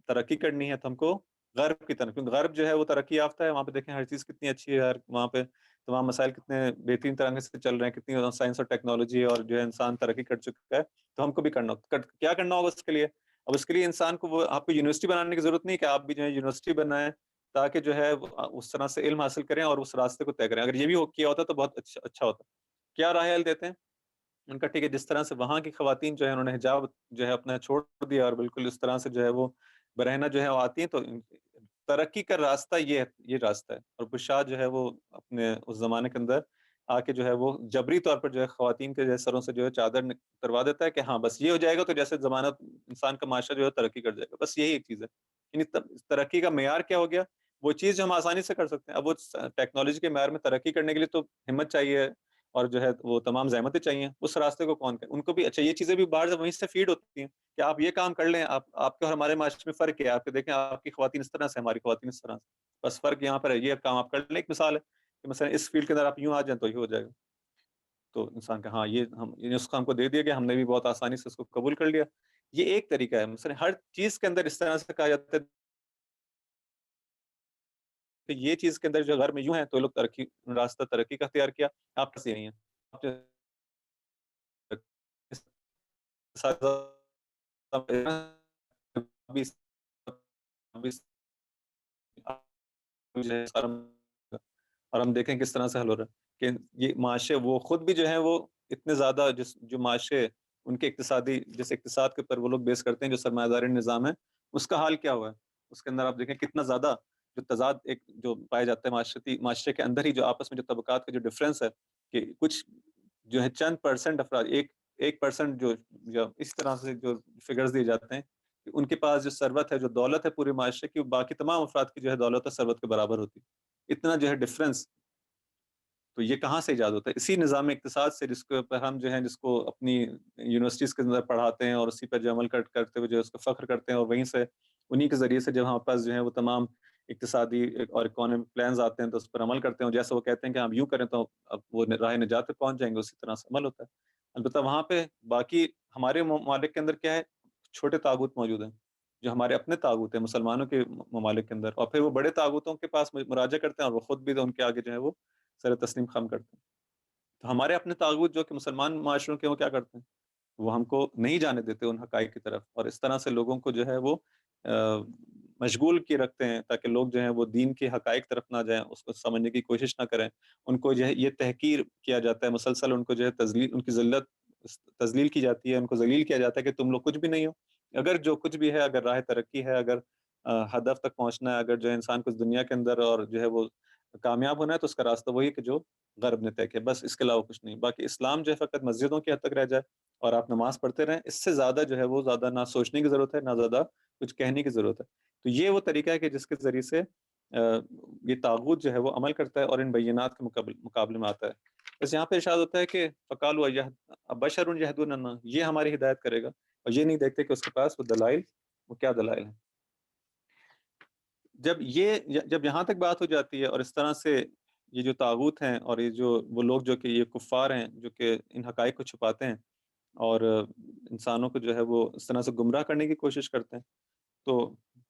ترقی کرنی ہے تو ہم کو غرب کی طرف، کیونکہ غرب جو ہے وہ ترقی یافتہ ہے، وہاں پہ دیکھیں ہر چیز کتنی اچھی ہے، وہاں پہ تمام مسائل کتنے بہترین طرح سے چل رہے ہیں، کتنی سائنس اور ٹیکنالوجی اور جو ہے انسان ترقی کر چکا ہے، تو ہم کو بھی کرنا ہوگا. کیا کرنا ہوگا اس کے لیے؟ اب اس کے لیے انسان کو آپ کو یونیورسٹی بنانے کی ضرورت نہیں کہ آپ بھی جو ہے یونیورسٹی بنائیں تاکہ جو ہے اس طرح سے علم حاصل کریں اور اس راستے کو طے کریں. اگر یہ بھی کیا ہوتا تو بہت اچھا ہوتا. کیا راہ حل دیتے ہیں ان کا؟ ٹھیک ہے، جس طرح سے وہاں کی خواتین جو ہے انہوں نے حجاب جو ہے اپنا چھوڑ دیا اور بالکل اس طرح سے جو ہے وہ برہنہ جو ہے وہ آتی ہیں، تو ترقی کا راستہ یہ راستہ ہے. اور بشار جو ہے وہ اپنے اس زمانے کے اندر آ کے جو ہے وہ جبری طور پر جو ہے خواتین کے سروں سے جو ہے چادر کروا دیتا ہے کہ ہاں بس یہ ہو جائے گا تو جیسے زمانہ انسان کا معاشرہ جو ہے ترقی کر جائے گا. بس یہی ایک چیز ہے. یعنی ترقی کا معیار کیا ہو گیا؟ وہ چیز جو ہم آسانی سے کر سکتے ہیں. اب وہ ٹیکنالوجی کے معیار میں ترقی کرنے کے لیے تو ہمت چاہیے اور جو ہے وہ تمام زحمتیں چاہیے. اس راستے کو کون کرے؟ ان کو بھی اچھا یہ چیزیں بھی باہر سے وہیں سے فیڈ ہوتی ہیں کہ آپ یہ کام کر لیں. آپ کے اور ہمارے معاشرے میں فرق ہے. آپ کے دیکھیں آپ کی خواتین اس طرح سے، ہماری خواتین اس طرح سے، بس فرق یہاں پر ہے. یہ کام آپ کر لیں. ایک مثال ہے کہ مثلا اس فیلڈ کے اندر آپ یوں آ جائیں تو یہ ہو جائے گا. تو انسان کا ہاں یہ اس کو ہم کو دے دیا گیا، ہم نے بھی بہت آسانی سے اس کو قبول کر لیا. یہ ایک طریقہ ہے. مثلا ہر چیز کے اندر اس طرح سے کہا جاتا ہے کہ یہ چیز کے اندر جو گھر میں یوں ہے تو لوگ راستہ ترقی کا اختیار کیا. آپ کیسے نہیں ہیں؟ اور ہم دیکھیں کس طرح سے حل ہو رہا ہے کہ یہ معاشرے وہ خود بھی جو ہے وہ اتنے زیادہ جو معاشرے ان کے جس اقتصاد کے اوپر وہ لوگ بیس کرتے ہیں، جو سرمایہ داری نظام ہے، اس کا حال کیا ہوا ہے. اس کے اندر آپ دیکھیں کتنا زیادہ جو تضاد جو پائے جاتے ہیں معاشرے کے اندر ہی، جو آپس میں جو طبقات کا جو ڈفرینس ہے کہ کچھ جو ہے چند پرسنٹ افراد، 1% جو اس طرح سے جو فگرز دیے جاتے ہیں کہ ان کے پاس جو ثروت ہے، جو دولت ہے پورے معاشرے کی، باقی تمام افراد کی جو ہے دولت اور ثروت کے برابر ہوتی ہے. اتنا جو ہے ڈفرینس. تو یہ کہاں سے ایجاد ہوتا ہے؟ اسی نظام اقتصاد سے، جس کو ہم جو ہے جس کو اپنی یونیورسٹیز کے اندر پڑھاتے ہیں اور اسی پر جو عمل کرتے ہوئے جو اس کو فخر کرتے ہیں، اور وہیں سے انہی کے ذریعے سے جب ہمارے پاس جو ہے وہ تمام اقتصادی اور اکانومک پلانز آتے ہیں تو اس پر عمل کرتے ہیں. جیسے وہ کہتے ہیں کہ ہم یوں کریں تو اب وہ راہ نجات پہ پہنچ جائیں گے، اسی طرح سے عمل ہوتا ہے. البتہ وہاں پہ باقی ہمارے ممالک کے اندر کیا ہے، چھوٹے طاغوت موجود ہیں جو ہمارے اپنے طاغوت ہیں مسلمانوں کے ممالک کے اندر، اور پھر وہ بڑے طاغوتوں کے پاس مراجعہ کرتے ہیں اور وہ خود بھی ان کے آگے جو ہے وہ سر تسلیم خم کرتے ہیں. تو ہمارے اپنے طاغوت جو کہ مسلمان معاشروں کے، وہ کیا کرتے ہیں؟ وہ ہم کو نہیں جانے دیتے ان حقائق کی طرف، اور اس طرح سے لوگوں کو جو ہے وہ مشغول کیے رکھتے ہیں تاکہ لوگ جو ہیں وہ دین کے حقائق طرف نہ جائیں، اس کو سمجھنے کی کوشش نہ کریں. ان کو جو ہے یہ تحقیر کیا جاتا ہے مسلسل، ان کو جو ہے ان کی ذلت تذلیل کی جاتی ہے، ان کو ذلیل کیا جاتا ہے کہ تم لوگ کچھ بھی نہیں ہو. اگر جو کچھ بھی ہے، اگر راہ ترقی ہے، اگر ہدف تک پہنچنا ہے، اگر جو ہے انسان کو دنیا کے اندر اور جو ہے وہ کامیاب ہونا ہے، تو اس کا راستہ وہی کہ جو غرب نے طے کیا، بس اس کے علاوہ کچھ نہیں. باقی اسلام جو ہے فقط مسجدوں کی حد تک رہ جائے اور آپ نماز پڑھتے رہیں، اس سے زیادہ جو ہے وہ زیادہ نہ سوچنے کی ضرورت ہے، نہ زیادہ کچھ کہنے کی ضرورت ہے. تو یہ وہ طریقہ ہے کہ جس کے ذریعے سے یہ طاغوت جو ہے وہ عمل کرتا ہے اور ان بینات کے مقابلے میں آتا ہے. بس یہاں پہ ارشاد ہوتا ہے کہ فقالوا بشر یہدوننا، یہ ہماری ہدایت کرے گا، اور یہ نہیں دیکھتے کہ اس کے پاس وہ دلائل، وہ کیا دلائل ہیں. جب یہاں تک بات ہو جاتی ہے اور اس طرح سے یہ جو طاغوت ہیں اور یہ جو وہ لوگ جو کہ یہ کفار ہیں جو کہ ان حقائق کو چھپاتے ہیں اور انسانوں کو جو ہے وہ اس طرح سے گمراہ کرنے کی کوشش کرتے ہیں، تو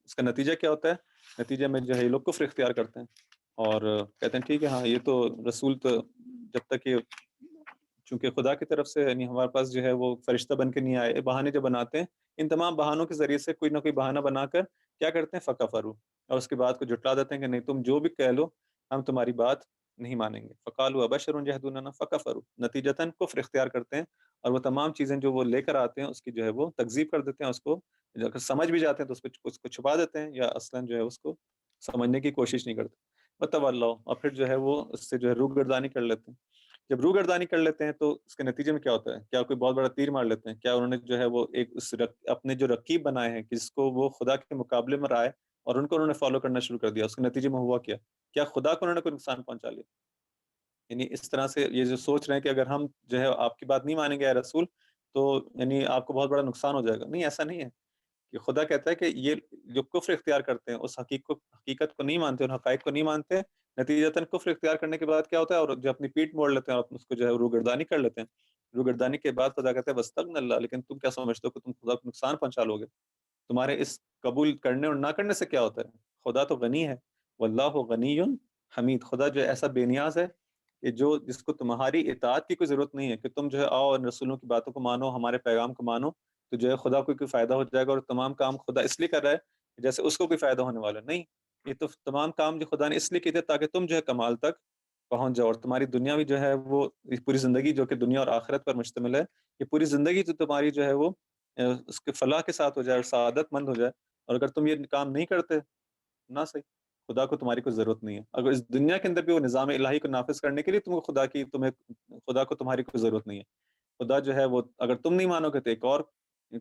اس کا نتیجہ کیا ہوتا ہے؟ نتیجے میں جو ہے یہ لوگ کفر اختیار کرتے ہیں اور کہتے ہیں ٹھیک ہے ہاں یہ تو رسول تو جب تک یہ چونکہ خدا کی طرف سے یعنی ہمارے پاس جو ہے وہ فرشتہ بن کے نہیں آئے، بہانے جو بناتے ہیں ان تمام بہانوں کے ذریعے سے کوئی نہ کوئی بہانہ بنا کر کیا کرتے ہیں؟ فکفروا، اور اس کے بعد کو جھٹلا دیتے ہیں کہ نہیں تم جو بھی کہہ لو ہم تمہاری بات نہیں مانیں گے، فقالوا ابشر یہدوننا فکفروا، نتیجتاً کفر اختیار کرتے ہیں اور وہ تمام چیزیں جو وہ لے کر آتے ہیں اس کی جو ہے وہ تکذیب کر دیتے ہیں، اس کو اگر سمجھ بھی جاتے ہیں تو اس کو چھپا دیتے ہیں یا اصلاً جو ہے اس کو سمجھنے کی کوشش نہیں کرتے، وتولوا، اور پھر جو ہے وہ اس سے جو ہے روگردانی کر لیتے ہیں۔ جب روگردانی کر لیتے ہیں تو اس کے نتیجے میں کیا ہوتا ہے؟ کیا کوئی بہت بڑا تیر مار لیتے ہیں؟ کیا انہوں نے جو ہے وہ ایک اپنے جو رقیب بنائے ہیں جس کو وہ خدا کے مقابلے میں رائے اور ان کو انہوں نے فالو کرنا شروع کر دیا، اس کے نتیجے میں ہوا کیا خدا کو انہوں نے کوئی نقصان پہنچا لیا؟ یعنی اس طرح سے یہ جو سوچ رہے ہیں کہ اگر ہم جو ہے آپ کی بات نہیں مانیں گے اے رسول تو یعنی آپ کو بہت بڑا نقصان ہو جائے گا، نہیں ایسا نہیں ہے کہ خدا کہتا ہے کہ یہ جو کفر اختیار کرتے ہیں اس حقیقت کو نہیں مانتے، ان حقائق کو نہیں مانتے، نتیجتاً کفر اختیار کرنے کے بعد کیا ہوتا ہے اور جو اپنی پیٹ موڑ لیتے ہیں اور اس کو جو ہے روگردانی کر لیتے ہیں، روگردانی کے بعد خدا کہتا ہے وستغن اللہ، لیکن تم کیا سمجھتے ہو کہ تم خدا کو نقصان پہنچا لو گے؟ تمہارے اس قبول کرنے اور نہ کرنے سے کیا ہوتا ہے؟ خدا تو غنی ہے، واللہ غنی حمید، خدا جو ہے ایسا بے نیاز ہے کہ جس کو تمہاری اطاعت کی کوئی ضرورت نہیں ہے کہ تم جو ہے آؤ اور رسولوں کی باتوں کو مانو، ہمارے پیغام کو مانو تو جو ہے خدا کو کوئی فائدہ ہو جائے گا، اور تمام کام خدا اس لیے کر رہا ہے کہ جیسے اس کو کوئی فائدہ ہونے والا نہیں، یہ تو تمام کام جو خدا نے اس لیے کیے تھے تاکہ تم جو ہے کمال تک پہنچ جاؤ اور تمہاری دنیا بھی جو ہے وہ پوری زندگی جو کہ دنیا اور آخرت پر مشتمل ہے، یہ پوری زندگی جو تمہاری جو ہے وہ اس کے فلاح کے ساتھ ہو جائے اور سعادت مند ہو جائے، اور اگر تم یہ کام نہیں کرتے نہ صحیح، خدا کو تمہاری کوئی ضرورت نہیں ہے، اگر اس دنیا کے اندر بھی وہ نظام الہی کو نافذ کرنے کے لیے خدا کو تمہاری کوئی ضرورت نہیں ہے، خدا جو ہے وہ اگر تم نہیں مانو گے تو ایک اور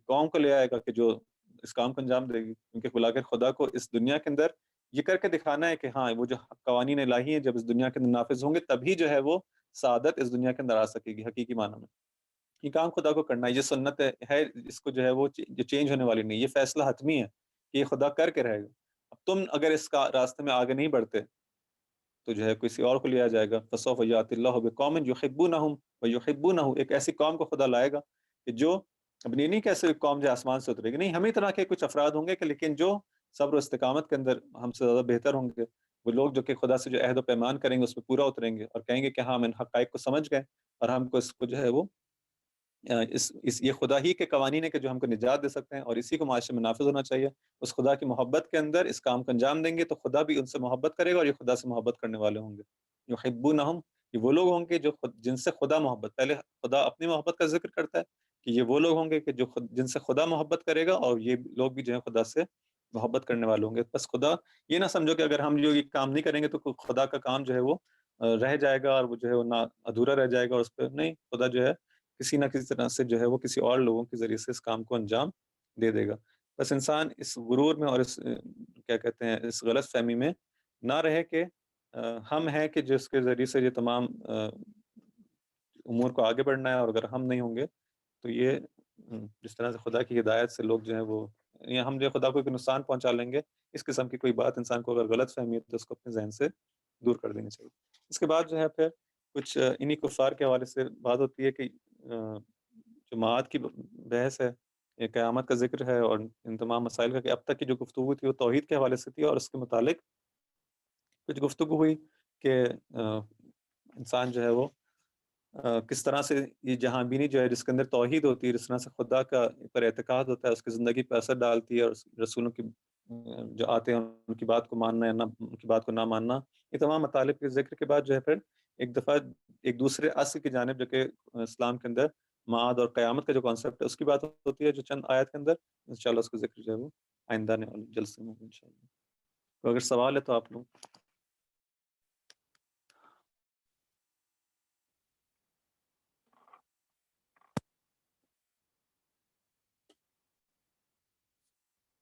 قوم کو لے آئے گا کہ جو اس کام کو انجام دے گی، کیونکہ بلا کر خدا کو اس دنیا کے اندر یہ کر کے دکھانا ہے کہ ہاں وہ جو قوانین الہی ہیں جب اس دنیا کے اندر نافذ ہوں گے تبھی جو ہے وہ سعادت اس دنیا کے اندر آ سکے گی حقیقی معنی میں، یہ کام خدا کو کرنا ہے، یہ سنت ہے، اس کو جو ہے وہ جو چینج ہونے والی نہیں، یہ فیصلہ حتمی ہے کہ یہ خدا کر کے رہے گا، اب تم اگر اس کا راستے میں آگے نہیں بڑھتے تو جو ہے کسی اور کو لیا جائے گا، فسوف یأتی اللہ بقوم یحبونہم ویحبونہ، ایک ایسی قوم کو خدا لائے گا کہ جو اب یہ نہیں کہ ایسے قوم جو آسمان سے اترے گی، نہیں، ہمیں طرح کے کچھ افراد ہوں گے کہ لیکن جو صبر و استقامت کے اندر ہم سے زیادہ بہتر ہوں گے، وہ لوگ جو کہ خدا سے جو عہد و پیمان کریں گے اس پہ پورا اتریں گے اور کہیں گے کہ ہاں ہم ان حقائق کو سمجھ گئے اور ہم کو اس کو جو ہے وہ یہ خدا ہی کے قوانین ہے کہ جو ہم کو نجات دے سکتے ہیں اور اسی کو معاشرے میں نافذ ہونا چاہیے، اس خدا کی محبت کے اندر اس کام کو انجام دیں گے تو خدا بھی ان سے محبت کرے گا اور یہ خدا سے محبت کرنے والے ہوں گے، یحبونہم، یہ وہ لوگ ہوں گے جن سے خدا محبت، پہلے خدا اپنی محبت کا ذکر کرتا ہے کہ یہ وہ لوگ ہوں گے کہ جن سے خدا محبت کرے گا اور یہ لوگ بھی جو ہے خدا سے محبت کرنے والے ہوں گے، بس خدا یہ نہ سمجھو کہ اگر ہم جو یہ کام نہیں کریں گے تو خدا کا کام جو ہے وہ رہ جائے گا اور وہ جو ہے وہ نہ ادھورا رہ جائے گا، اور اس پہ نہیں، خدا جو ہے کسی نہ کسی طرح سے جو ہے وہ کسی اور لوگوں کے ذریعے سے اس کام کو انجام دے دے گا، بس انسان اس غرور میں اور اس کیا کہتے ہیں اس غلط فہمی میں نہ رہے کہ ہم ہیں کہ جس کے ذریعے سے یہ تمام امور کو آگے بڑھنا ہے، اور اگر ہم نہیں ہوں گے تو یہ جس طرح سے خدا کی ہدایت سے لوگ جو ہیں وہ یا ہم جو خدا کو کوئی نقصان پہنچا لیں گے، اس قسم کی کوئی بات انسان کو اگر غلط فہمی ہے تو اس کو اپنے ذہن سے دور کر دینی چاہیے۔ اس کے بعد جو ہے پھر کچھ انہی کفار کے حوالے سے بات ہوتی ہے کہ جو معاد کی بحث ہے، یہ قیامت کا ذکر ہے اور ان تمام مسائل کا، کہ اب تک کی جو گفتگو تھی وہ توحید کے حوالے سے تھی اور اس کے متعلق کچھ گفتگو ہوئی کہ انسان جو ہے وہ کس طرح سے یہ جہاں بینی جو ہے جس کے اندر توحید ہوتی ہے، جس طرح سے خدا کا پر اعتقاد ہوتا ہے، اس کی زندگی پر اثر ڈالتی ہے، اور رسولوں کی جو آتے ہیں ان کی بات کو ماننا یا نہ ان کی بات کو نہ ماننا، یہ تمام مطالب کے ذکر کے بعد جو ہے پھر ایک دفعہ ایک دوسرے اصل کی جانب جو کہ اسلام کے اندر معاد اور قیامت کا جو کانسیپٹ ہے اس کی بات ہوتی ہے جو چند آیت کے اندر انشاءاللہ اس کا ذکر جو ہے وہ آئندہ نے جلسے میں انشاءاللہ، تو اگر سوال ہے تو آپ لوگ